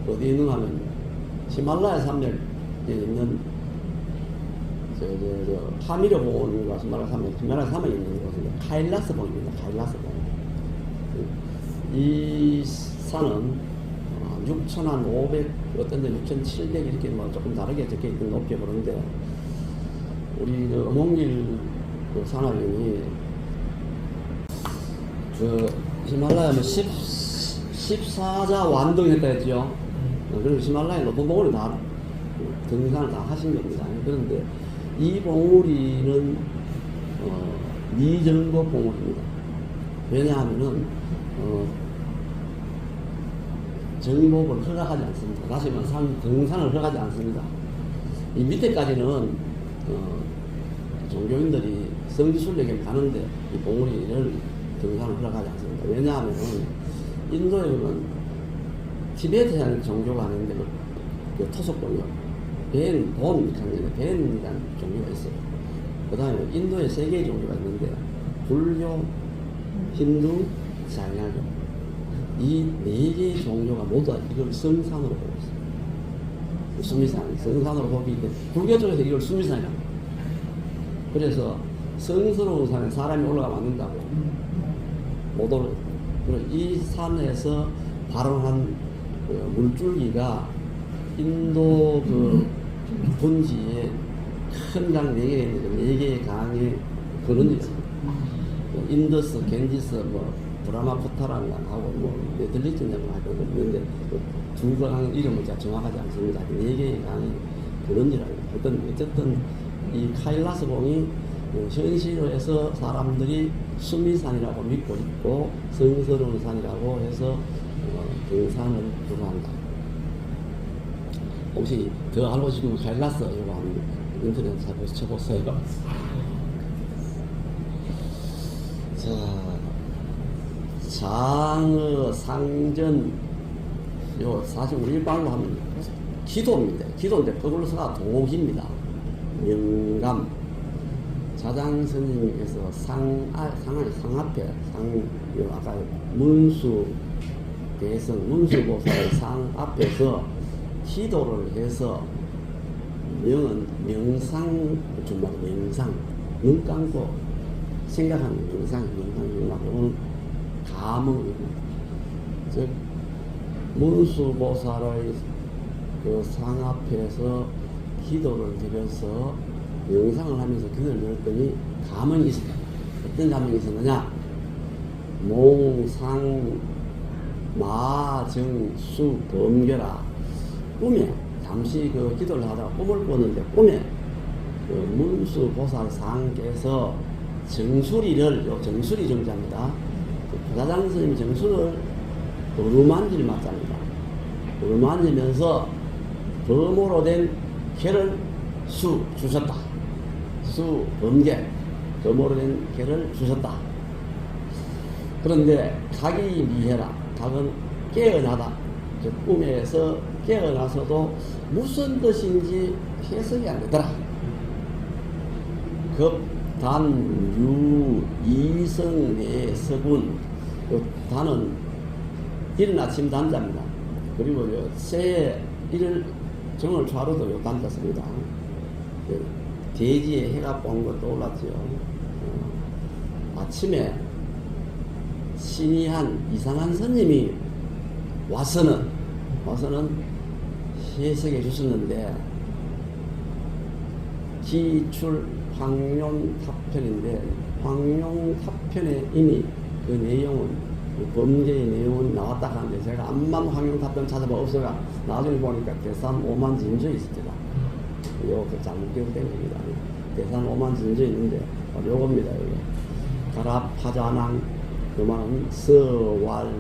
[SPEAKER 1] 어디에 있는 하면 히말라야 산맥에 있는 파미르 봉우리가 히말라야 산맥에 있는 곳인데 카일라스 봉입니다. 카일라스 봉. 이 산은 6,500 어떤 데 6,700 이렇게 뭐 조금 다르게 적혀 있는 높게 보는데, 우리 그 어몽길 그 산하령이 히말라야 14자 완등했다 했죠. 그리고 히말라야 높은 봉우리 다 등산을 다 하신 겁니다. 그런데 이 봉우리는 미정복 봉우리입니다. 왜냐하면은 정복을 허락하지 않습니다. 다시 말하면 등산을 허락하지 않습니다. 이 밑에까지는 종교인들이 성지순례에 가는데 이 봉우리를 등산을 허락하지 않습니다. 왜냐하면 인도에 보면 티베트라는 종교가 아닌데 그 토속종교 벤이라는 종교가 있어요. 그 다음에 인도에 3개의 종교가 있는데 불교, 힌두, 자이나교, 이 4개의 종교가 모두 이걸 성산으로 보고 있어요. 수미산, 성산으로 보기 때문에 불교 쪽에서 이걸 수미산이라고. 그래서 성스러운 산에 사람이 올라가면 안 된다고 못 올라. 이 산에서 발원한 물줄기가 인도 그 분지에 큰 강 4개가 있는데 4개의 강에 그런 인더스, 겐지스, 브라마푸타라는 강하고 네덜리트라는 강이 있는데 두 강 이름은 정확하지 않습니다. 4개의 강이 그런지라고. 어쨌든 이 카일라스 봉이 현실에서 사람들이 수미산이라고 믿고 있고 성스러운 산이라고 해서 등산을 주로한다. 혹시 더 알고 싶으면 카일라스 이거 한번 인터넷 쳐보세요. 자, 장어, 상전, 요 사실 우리 일반으로 하면 기도입니다. 기도인데 거꾸로 써가 도기입니다. 영감. 자장 스님께서 상앞에 아까 문수 대성 문수보살의 상 앞에서 기도를 해서 명상 정말 명상 눈 감고 생각하는 명상이라고 감흥입니다. 즉 문수보살의 그 상 앞에서 기도를 드려서 명상을 하면서 기도를 드렸더니 감흥이 있었다. 어떤 감흥이 있었느냐? 몽상 마정수 범결아. 꿈에 잠시 그 기도를 하다가 꿈을 꿨는데 꿈에 그 문수보살상께서 정수리를, 요 정수리 정자입니다. 부사장 스님이 정수를 어루만지를 맞잡니다. 어루만지면서 범으로 된 개를 주셨다. 범계, 범으로 된 개를 주셨다. 그런데 각이 미해라. 각은 깨어나다. 꿈에서 깨어나서도 무슨 뜻인지 해석이 안 되더라. 급, 단, 유, 이성, 내, 서군. 단은 이른 아침 단자입니다. 그리고 새, 일, 정월 좌로도 요 단자 씁니다. 대지에 해가 뻥 것도 올랐죠. 아침에 신이한 이상한 스님이 와서는 해석해 주셨는데 기출 황룡탑편인데 황룡탑편에 이미 그 내용은 그 범죄의 내용은 나왔다 하는데 제가 암만 황룡탑편 찾아봐 없어가 나중에 보니까 대산 오만진주에 있습니다. 요거 잘못 기억된 겁니다. 대산 오만진주에 있는데 요겁니다. 이게 가라파자낭 그 말은 서왈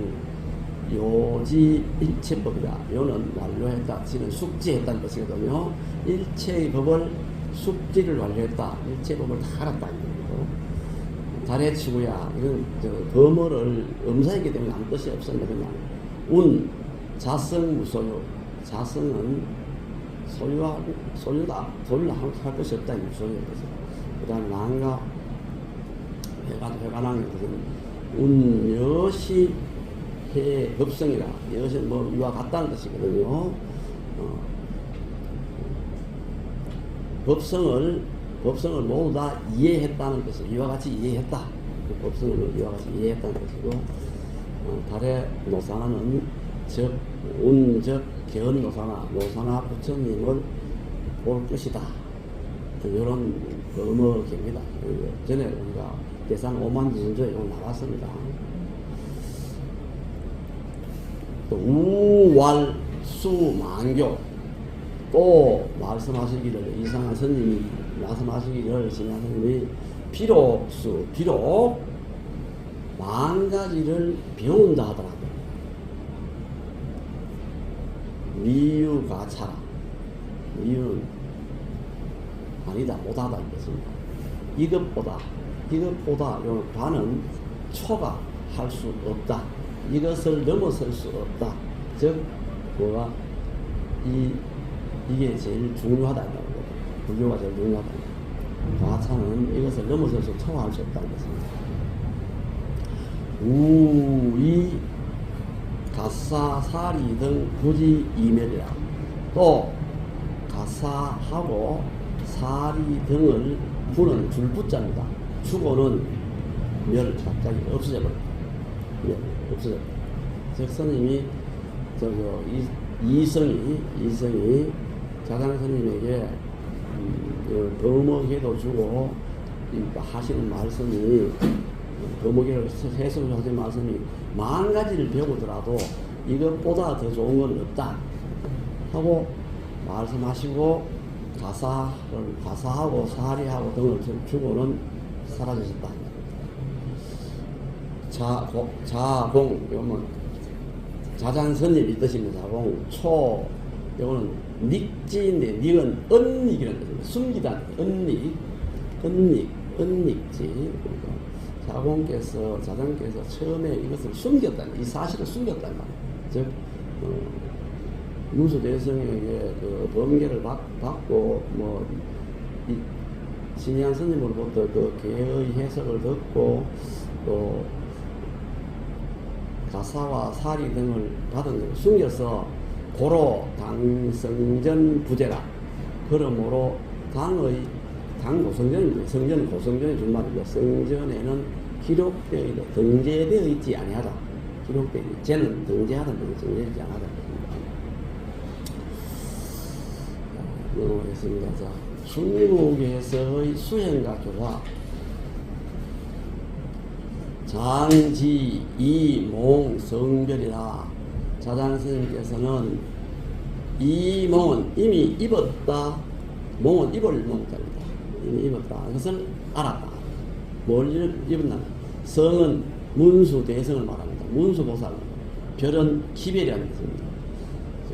[SPEAKER 1] 요지 일체법이다. 요는 완료했다. 지금 숙지했다는 것이거든요. 일체의 법을 숙지를 완료했다. 일체의 법을 다 알았다. 잘해치고야. 이건 범어를 음사이기 때문에 아무 뜻이 없습니다. 그냥 운, 자성, 무소유. 자성은 소유다. 소유를 할 것이 없다. 무소유의 뜻이. 그 다음에 낭가 회관왕의 뜻은 운여시 해 법성이라. 여시 뭐 이와 같다는 뜻이거든요. 법성을 모두 다 이해했다는 것을 이와 같이 이해했다. 법성을 이와 같이 이해했다는 것이고, 달의 노사나는 즉 운적 개헌 노사나 부처님을 볼 것이다. 이런 범어입니다. 전에 우리가 대산 오만진주에 나왔습니다. 또 우왈수만교 또 말씀하시기를 이상한 스님이 말씀하시기를 진양 스님이 비록 만 가지를 배운다 하더라도 미유가 차라. 미유는 아니다 못하다 이것입니다. 이것보다 요 관은 초가 할 수 없다. 이것을 넘어설 수 없다. 즉 뭐가 이게 제일 중요하다는 거예요. 불교가 제일 중요하다. 과차는 이것을 넘어서서 초월할 수 없다는 것입니다. 우이 가사 사리 등 부지 이멸이라. 또 가사하고 사리 등을 부는 줄부자입니다. 주고는 멸 갑자기 없어져버립니다. 없어졌다. 즉 스님이 이성이 자장 스님에게 범어계도 주고 하시는 말씀이 범어계를 해석을 하신 말씀이 만 가지를 배우더라도 이것보다 더 좋은 건 없다 하고 말씀하시고 가사하고 사리하고 등을 주고는 사라지셨다. 자공, 이거는 자장선님이 뜻입니다. 자공, 초, 이거는 닉지인데, 닉은 은닉이라는 뜻입니다. 숨기다, 은닉지. 그러니까 자장께서 처음에 이것을 숨겼다는, 이 사실을 숨겼다는 말이에요. 즉, 문수대성에게 그 범계를 받고, 신의한 스님으로부터 그 개의 해석을 듣고, 또, 가사와 사리 등을 받은 걸 숨겨서 고로 당성전 부재라. 그러므로 당 고성전입니다. 성전은 고성전의 준말이고 성전에는 기록되어 있고 등재되어 있지 아니하다. 기록되어 있지. 쟤는 등재하던 등재되지 않하다. 넘어가겠습니다. 자, 중국에서의 수행과 교화. 장지 이몽 성별이라. 자장 스님께서는 이몽은 이미 입었다. 몽은 입을 몽자입니다. 이미 입었다. 그것을 알았다. 뭘 입었나? 성은 문수 대성을 말합니다. 문수보살. 별은 기별이라는 것입니다.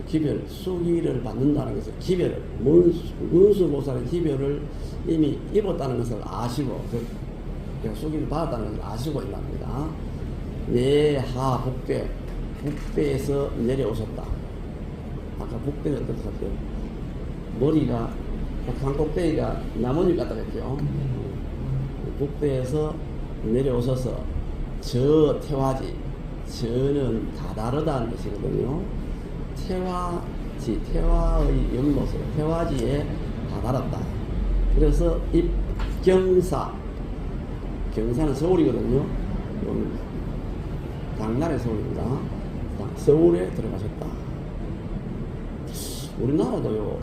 [SPEAKER 1] 기별, 수기를 받는다는 것을 기별을, 문수보살의 기별을 이미 입었다는 것을 아시고, 수기를 받았다는 것을 아시고 일합니다. 내하 북배, 북배에서 내려오셨다. 아까 북배는 어떻게 머리가 산꼭대기가 나뭇잎 같다 그랬죠. 북배에서 내려오셔서 저 태화지, 저는 다다르다는 것이거든요. 태화의 연못으로 태화지에 다다랐다. 그래서 입경사, 경사는 서울이거든요. 당나라의 서울입니다. 서울에 들어가셨다. 우리나라도요,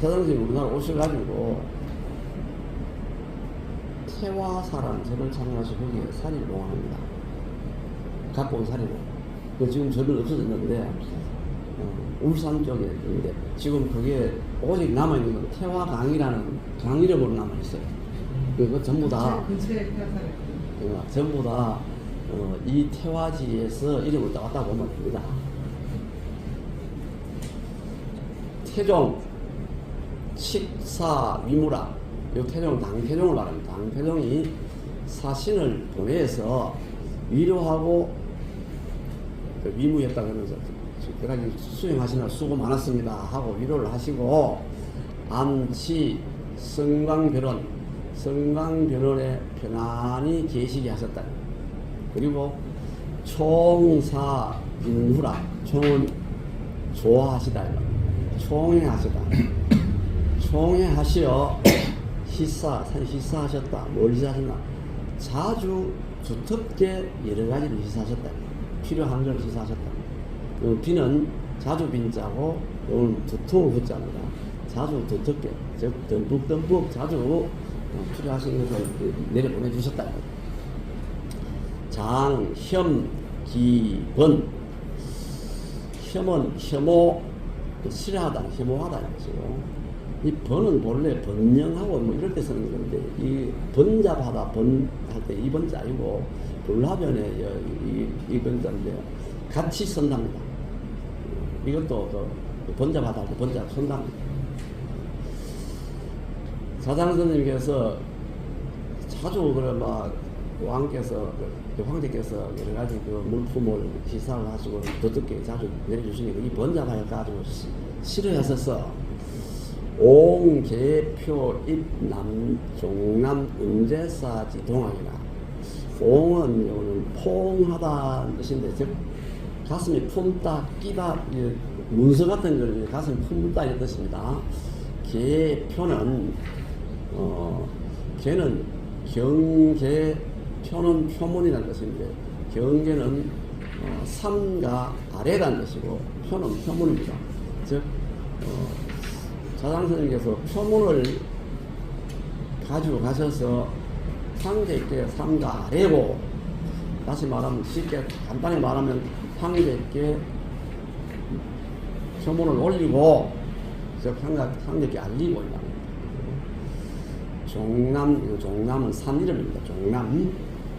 [SPEAKER 1] 사장님 우리나라 오셔가지고 태화사라는 절을 창건하시고 거기에 사리를 봉헌합니다. 갖고 온 사리로. 그 지금 절은 없어졌는데 울산 쪽에 있는데 지금 그게 오직 남아있는 건 태화강이라는 강 이름으로 남아있어요. 그거 전부 다 전부 다 이 태화지에서 이름을 따왔다 보면 됩니다. 태종 칙사위무라, 이 태종 당태종을 말합니다. 당태종이 사신을 보내서 위로하고 위무였다 그러면서 여기까지 수행하시느라 수고 많았습니다 하고 위로를 하시고 안치 성광별원에 편안히 계시게 하셨다. 그리고 총사인후라, 총은 좋아하시다, 총회하시다, 총회하시어 희사하셨다. 뭘 희사하셨나? 자주 두텁게 여러 가지를 희사하셨다. 필요한 걸 희사하셨다. 비는 자주 빈자고 오늘 두터운 후자입니다. 자주 두텁게, 즉 듬뿍 자주 필요하신 것을 내려보내 주셨다. 장, 혐, 기, 번. 혐은 혐오, 싫어하다, 혐오하다 이것이고, 이 번은 본래 번영하고 뭐 이럴 때 쓰는 건데, 이 번잡하다, 번 할 때 이 번자 아니고 불화변에 이 번자인데 같이 쓴답니다. 이것도 번잡하다 할 때 번자 쓴답니다. 사장 스님께서 자주 그래 막 왕께서 황제께서 여러 가지 그 물품을 희사를 하시고 도둑게 자주 내려주시니까 이 번잡하게 가지고 싫어했었어. 옹, 계표, 입남, 종남, 은제사지, 동학이나. 옹은 요는 포옹하다는 뜻인데, 즉 가슴이 품다, 끼다, 문서 같은 걸 가슴이 품다 이런 뜻입니다. 계표는 계는 경계, 표는 표문이라는 뜻인데, 경계는 삼가 아래라는 뜻이고 표는 표문입니다. 즉 사장스님께서 표문을 가지고 가셔서 황제께 삼가 아래고, 다시 말하면 쉽게 간단히 말하면 황제께 표문을 올리고 즉 황제께 알리고 종남은 산 이름입니다.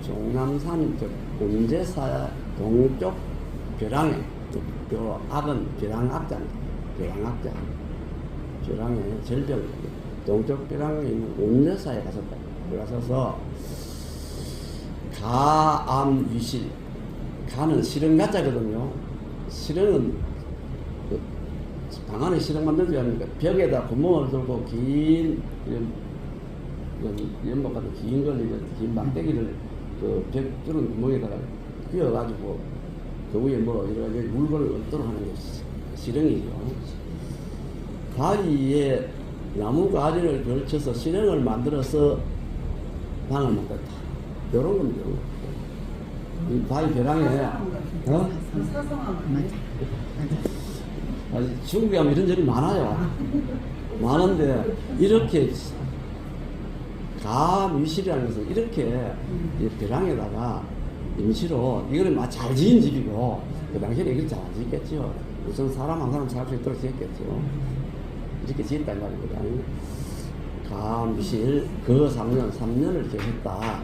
[SPEAKER 1] 종남산 즉 운제사 동쪽 벼랑에, 악은 벼랑악자입니다. 벼랑의 절벽 동쪽 벼랑에 있는 운제사에 가셨다. 가셔서 가암위실, 가는 실은 가짜거든요. 실은은 방 안에 실은 만들지 않으니까 벽에다 구멍을 뚫고 긴 연못 같은 긴 걸, 긴 막대기를 그 벽 뚫은 구멍에다가 끼워가지고 그 위에 뭐 여러 가지 물건을 얹도록 하는 게 실흥이죠. 다리에 나무 가지를 걸쳐서 실흥을 만들어서 방을 만들었다. 이런 겁니다. 이 바위 벼랑에, 중국에 하면 이런 절이 많아요. 많은데, 이렇게, 가미실이라는 것은 이렇게 이 벼랑에다가 임시로, 이거는 막 잘 지은 집이고, 그 당시에는 이렇게 잘 지었겠죠. 우선 사람 한 사람 살 수 있도록 지었겠죠. 이렇게 지었단 말입니다. 감실 그 3년을 계셨다.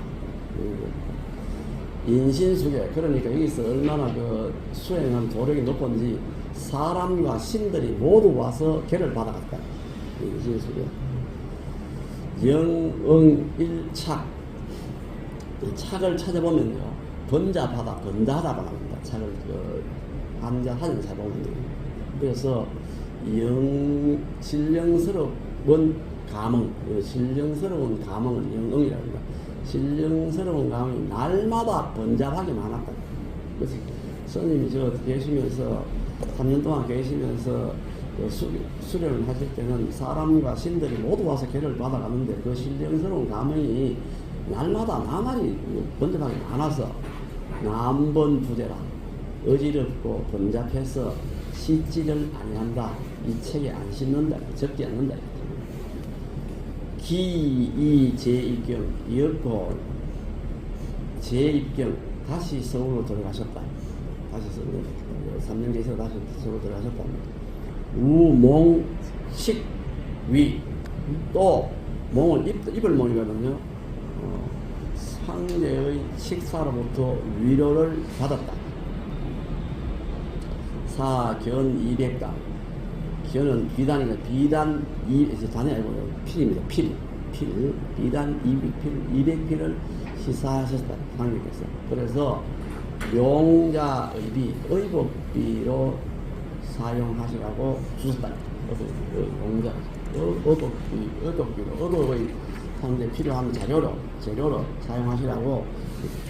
[SPEAKER 1] 인신수계, 그러니까 여기서 얼마나 그 수행한 도력이 높은지 사람과 신들이 모두 와서 계를 받아갔다. 인신수계. 영응일착, 착을 찾아보면요, 번잡하다 말합니다. 착을 한자하는 찾아보면요. 그래서 신령스러운 감흥, 신령스러운 감흥을 영응이라고 합니다. 신령스러운 감흥이 날마다 번잡하게 많았다. 그래서 스님이 저 계시면서 3년 동안 계시면서 수련을 하실 때는 사람과 신들이 모두 와서 계를 받아가는데 그 신령스러운 감흥이 날마다 나날이 번잡하게 많아서 남번부재라, 어지럽고 번잡해서 씻지를 아니한다. 이 책에 안 씻는다. 적지 않는다. 기이 재입경이었고 재입경 다시 서울로 들어가셨다. 다시 서울로 3년 계셔 다시 서울로 들어가셨다. 우몽식위 또 몽은 입을 몽이거든요. 황제의 식사로부터 위로를 받았다. 사견 200강 견은 비단이니까 비단 단이 아니고 필입니다. 필 비단 200필을 시사하셨다. 상님께서. 그래서 용자의비 의복비로 사용하시라고 주셨다. 용자 의복비로 하는데 필요한 재료로 사용하시라고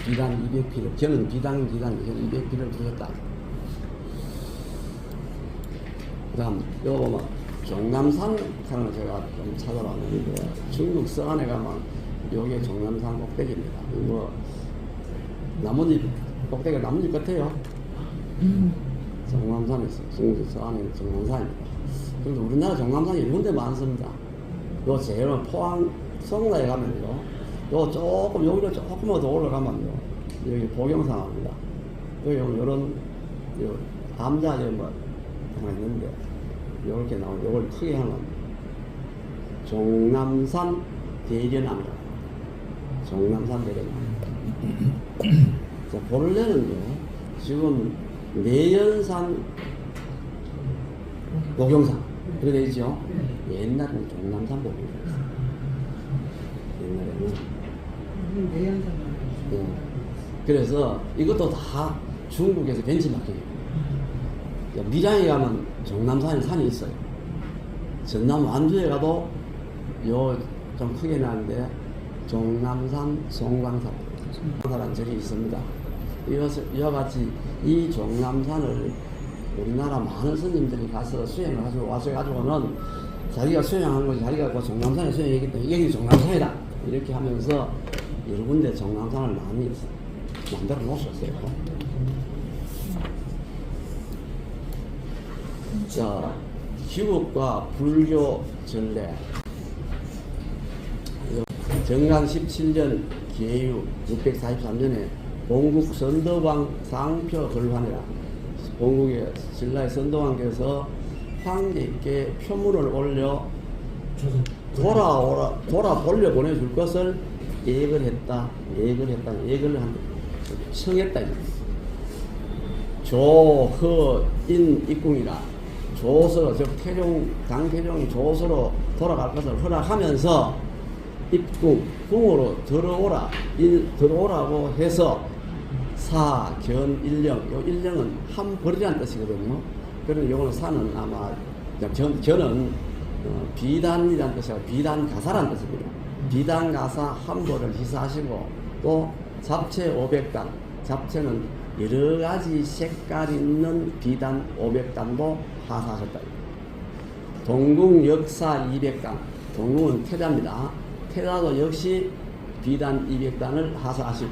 [SPEAKER 1] 비단 200필을 견은 비단 200필을 주셨다. 그 다음 이거 보면 종남산 산을 제가 좀 찾아봤는데 중국 서안에 가면 여기 종남산 꼭대기입니다. 뭐 나뭇잎 꼭대기가 나뭇잎 같아요. 종남산이 있어요. 중국 서안에 종남산입니다. 그래서 우리나라 종남산이 이런 데 많습니다. 요 제일 포항 성나에 가면요. 요 조금 여기로 조금만 더 올라가면요. 여기 보경상합니다. 여기 요런 암자 뭐 하나 있는데 이렇게 나오는 이걸 크게 하면 종남산 대련암이라고. 종남산 대련암. 자, 본래는요 지금 내연산 보경산 그래 되죠. 옛날에는 종남산 보경산이었어요. 옛날에는
[SPEAKER 2] 내연산.
[SPEAKER 1] 네. 그래서 이것도 다 중국에서 벤치마킹이에요. 밀양에 가면 종남산에 산이 있어요. 전남 완주에 가도 요 좀 크게 나는데 종남산 송광산이라는 절이 있습니다. 이와 같이 이 종남산을 우리나라 많은 스님들이 가서 수행을 하시고 와서가지고는 자기가 수행한 것이 자기가 그 종남산에 수행했기 때문에 여기 종남산이다 이렇게 하면서 여러 군데 종남산을 많이 만들어 놓으셨어요. 자, 기국과 불교 전례. 정간 17년 기해유 643년에 본국 선덕왕 상표 걸환이라 본국의 신라의 선덕왕께서 황제께 표문을 올려 돌아 보내줄 것을 예를 청했다. 조허인 입궁이라 조서로 즉 당태종이 조서로 돌아갈 것을 허락하면서 입궁으로 들어오라고 해서 사견일령 요 일령은 함벌이라는 뜻이거든요. 그래서 요거는 사는 아마 견은 비단이라는 뜻이고 비단가사라는 뜻입니다. 비단가사 함벌을 시사하시고 또 잡채 500단 잡채는 여러가지 색깔 있는 비단 500단도 하사하셨다. 동궁 역사 200단 동궁은 태자입니다. 태자도 역시 비단 200단을 하사하시고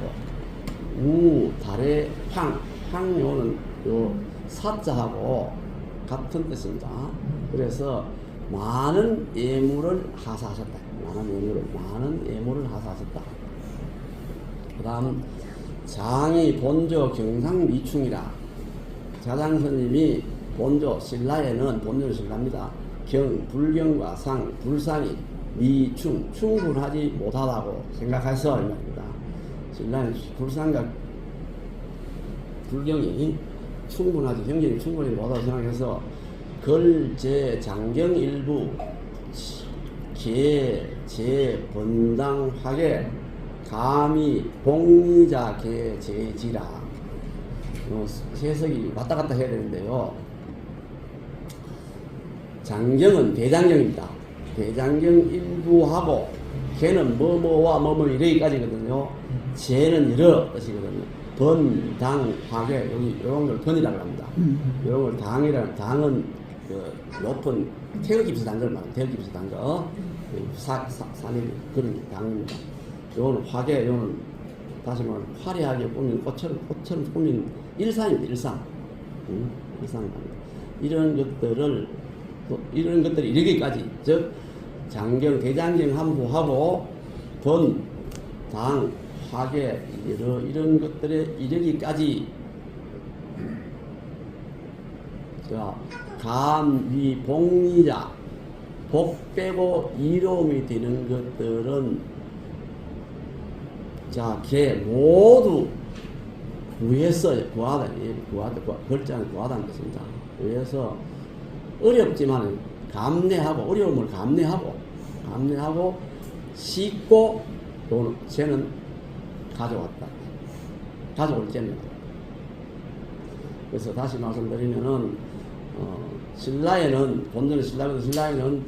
[SPEAKER 1] 우 달의 황요는 요 사자하고 같은 뜻입니다. 그래서 많은 예물을 하사하셨다. 많은 예물을 하사하셨다. 그 다음 장이 본조 경상미충이라 자장스님이 본조 신라에는 본조는 신라입니다. 불경과 상 불상이 미충 충분하지 못하다고 생각해서 이 말입니다. 신라는 불상과 불경이 충분하지 경전이 충분히 못하다고 생각해서 걸제 장경 일부 제 번당하게 감히 복리자 개제지라 해석이 왔다 갔다 해야 되는데요. 장경은 대장경입니다. 대장경 일부하고 개는 뭐뭐와 뭐뭐 이래기까지거든요. 제는 여러 뜻이거든요. 번당하게 여기 이런 걸 번이라고 합니다. 이런 걸 당은 그 높은 태극기 비슷한 걸 말합니다. 태극기 비슷한 거 산이 그런 당입니다. 요거는 화계, 요거는 다시 말하면 화려하게 꾸민 꽃처럼 꾸민 일상입니다. 일상입니다. 이런 것들이 이르기까지 즉 장경, 대장경 한부하고 번, 당, 화계 이런 것들에 이르기까지 자, 감, 위, 복리자 복 빼고 이로움이 되는 것들은 자, 걔 모두 구해서 구하다, 글자는 구하다는 것입니다. 구해서 어렵지만 감내하고 어려움을 감내하고 씻고 또 쟤는 가져왔다. 가져올 쟤입니다. 그래서 다시 말씀드리면은 신라에는 본전의 신라에는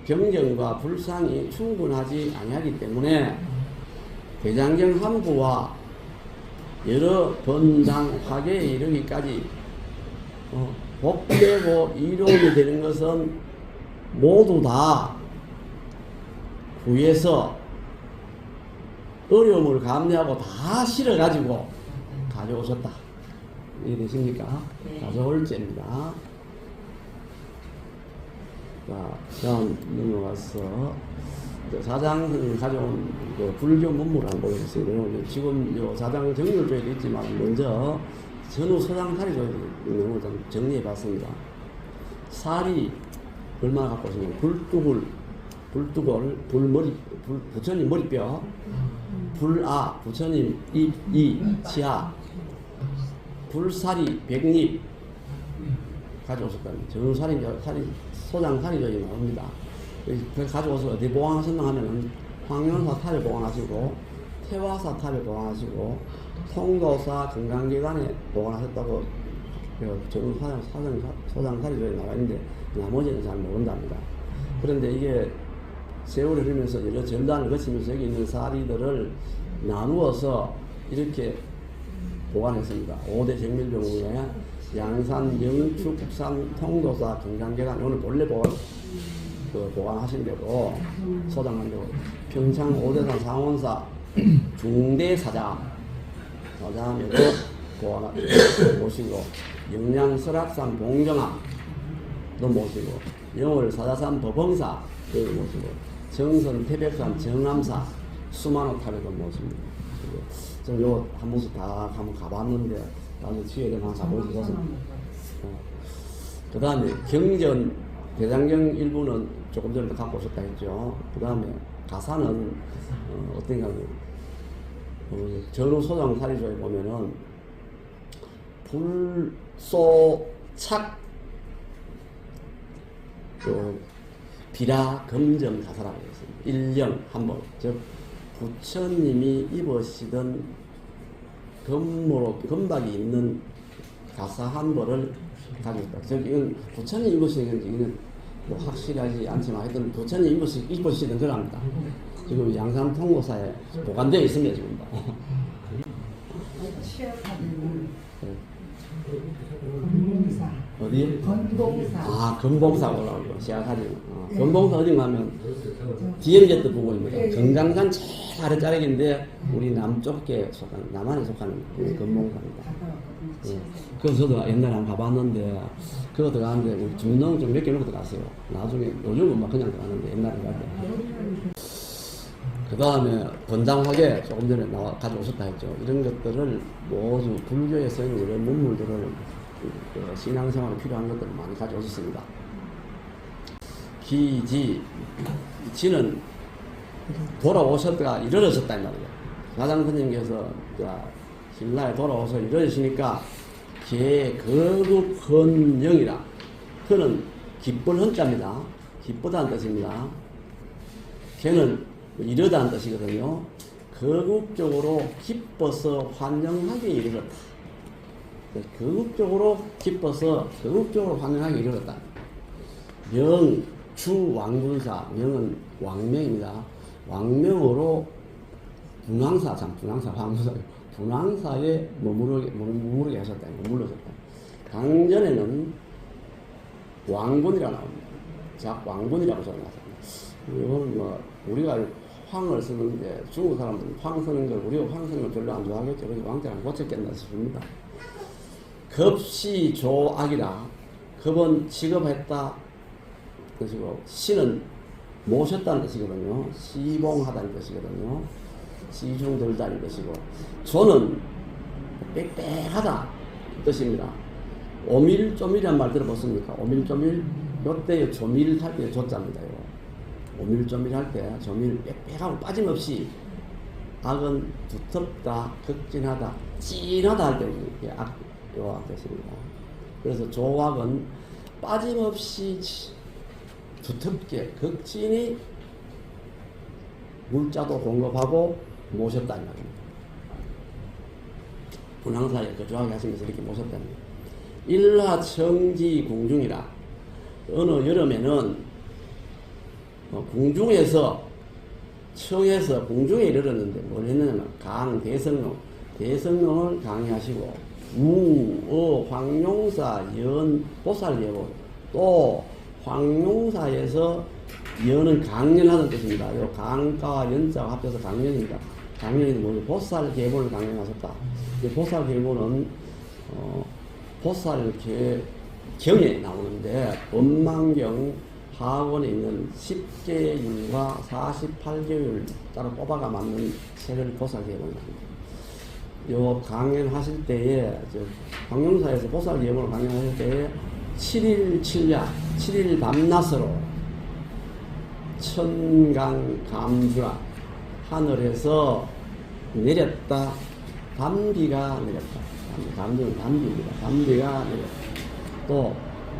[SPEAKER 1] 경전과 불상이 충분하지 아니하기 때문에 대장경 한부와 여러 번당 화계에 이르기까지 복되고 이로움이 되는 것은 모두 다 구해서 어려움을 감내하고 다 실어가지고 가져오셨다. 이해되십니까? 네. 가져올 죄입니다. 자, 다음 넘어가서 사장 가져온 그 불교 문물을 한번 보여주세요. 지금 요 사장 정리조에도 있지만 먼저 전후 서장 살이 있는 걸 좀 정리해 봤습니다. 살이 얼마나 갖고 있으면 불두골, 부처님 머리뼈, 불아, 부처님 입, 치아, 불살이, 백립 가져오셨다는 전후살이, 소장살이 저기 나옵니다. 그걸 가져와서 어디 보관하셨나 하면은 황룡사 탈을 보관하시고 태화사 탈을 보관하시고 통도사 건강기관에 보관하셨다고 소장살이 저기 나와 있는데 나머지는 잘 모른답니다. 그런데 이게 세월이 흐르면서 여러 전단을 거치면서 여기 있는 사리들을 나누어서 이렇게 보관했습니다. 5대 정밀병원에 양산, 영축, 국산, 통도사, 건강계단 오늘 본래 보관하신 대로 소장한 대로 평창 5대산 상원사 중대사자에도 모시고 영양설악산 봉정암도 모시고 영월 사자산 법흥사 모시고 정선 태백산 정암사 수만호 탈에도 모십니다. 좀 요거 한 번씩 다 한번 가봤는데 나중에 뒤에 한번 가보셔서 그 다음에 경전 대장경 일부는 조금 전에 갖고 오셨다 했죠. 그 다음에 가사는 어떤가 전후 소장 사리조에 보면은 불소착 비라 검정 가사라고 했습니다. 일령 한번 즉 부처님이 입으시던 금박이 있는 가사 한 벌을 가지고 있다. 즉 이건 부처님 입으시는 이건 뭐 확실하지 않지만 하여튼 부처님 입으시던 거랍니다. 지금 양산 통고사에 보관되어 있습니다. 지금.
[SPEAKER 2] 건봉사.
[SPEAKER 1] 어디?
[SPEAKER 2] 건봉사.
[SPEAKER 1] 아, 건봉사 올라오고 시작하지. 건봉사 어디 가면 DMZ 부분입니다. 금강산 제일 아래자락인데 우리 남쪽에 속하는 남한에 속하는 건봉사입니다. 예. 그래서 저도 옛날에 한번 가봤는데 그거 들어가는데 우리 중농 좀 몇 개 놓고 들어갔어요. 나중에 요즘은 막 그냥 들어가는데 옛날에 갈 때. 그 다음에 번장하게 조금 전에 가져오셨다 했죠. 이런 것들을 모두 불교에서 있는 이런 문물들을 신앙생활에 필요한 것들을 많이 가져오셨습니다. 지는 돌아오셨다가 이르러셨다 이 말이에요. 가장스님께서 신라에 돌아오셔서 이르러시니까 거룩헌영이라 그는 기쁠 헌자입니다. 기쁘다는 뜻입니다. 걔는 이르다는 뜻이거든요. 거국적으로 기뻐서 환영하게 이르렀다. 거국적으로 기뻐서 거국적으로 환영하게 이르렀다. 명, 주, 왕군사, 명은 왕명입니다. 왕명으로 분황사, 황무사, 분황사에 머무르게 하셨다. 머물러졌다. 강전에는 왕군이라고 나옵니다. 왕군이라고 적어놨습니다. 이건 뭐 우리가 황을 쓰는데 중국 사람들은 황 쓰는 걸 우리가 황 쓰는 걸 별로 안 좋아하겠죠. 그래서 왕자랑 고쳤겠나 싶습니다. 급시조악이라 급은 취급했다. 그리고 시는 모셨다는 뜻이거든요. 시봉하다는 뜻이거든요. 시중들다는 뜻이고, 조는 빽빽하다 뜻입니다. 오밀조밀이란 말 들어봤습니까? 오밀조밀, 요때 조밀 할 때 조자입니다. 오밀조밀 할 때 조밀 빽빽하고 빠짐없이, 악은 두텁다, 극진하다, 찐하다 할 때 이게 요악 뜻입니다. 그래서 조악은 빠짐없이 두텁게 극진히 물자도 공급하고 모셨다는 말입니다. 분황사에 거주하게 하시면서 이렇게 모셨다는 말입니다. 일화청지 궁중이라. 어느 여름에는 궁중에서 청에서 궁중에 이르렀는데 뭘 했느냐면 대성령을 강의하시고 황룡사 연 보살예고, 또 황룡사에서 연은 강연하는 뜻입니다. 요 강가와 연자가 합쳐서 강연입니다. 강연이 뭐죠? 보살 계보를 강연하셨다. 이 보살 계보는 보살 경에 나오는데, 원망경 하원에 있는 10계율과 48계율 따로 뽑아가 맞는 책을 보살 계보입니다. 요 강연하실 때에, 황룡사에서 보살 계보를 강연하실 때에 7일 7일 밤낮으로 천강 감주라, 하늘에서 내렸다. 담비가 내렸다. 감주는 담비입니다. 담비가 내렸다. 또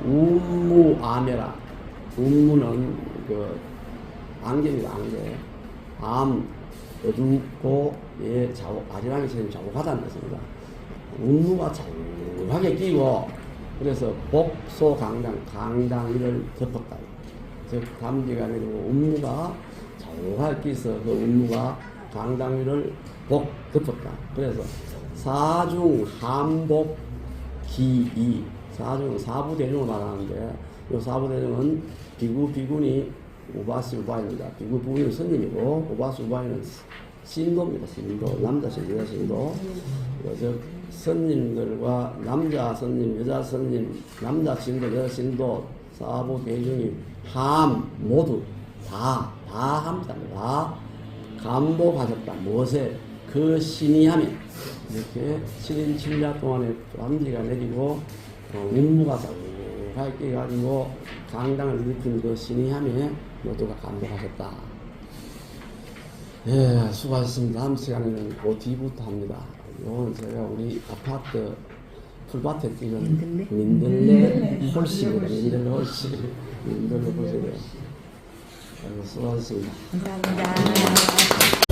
[SPEAKER 1] 운무아메라. 운무는 안개입니다. 안개. 어둡고 아리랑이처럼 자욱하다는 뜻입니다. 운무가 자욱하게 끼고, 그래서 복소 강당 위를 덮었다. 즉 담비가 내리고 운무가 자욱하게 끼서 그 운무가 강당 위를 덮었다. 그래서 사중 한복 기이, 사중은 사부대중을 말하는데, 이 사부대중은 비구니 우바시 우바입니다. 비구는 스님이고 우바시 우바이는 신도입니다. 신도, 남자 신도, 여자 신도. 즉 스님들과 남자 스님, 여자 스님, 남자 신도, 여자 신도, 사부 대중이 모두 다 합니다. 다 감복하셨다. 무엇에? 그 신이함에. 이렇게 7일 7야 동안에 담비가 내리고 운무가 자욱하게 가지고 강당을 일으킨 그 신이함에 모두가 감복하셨다. 예, 수고하셨습니다. 다음 시간에는 그 뒤부터 합니다. 이건 제가 우리 아파트 풀밭에 찍은 민들레 홀씨입니다. 민들레 홀씨. 민들레 홀씨래요. 수고하셨습니다.
[SPEAKER 2] 감사합니다.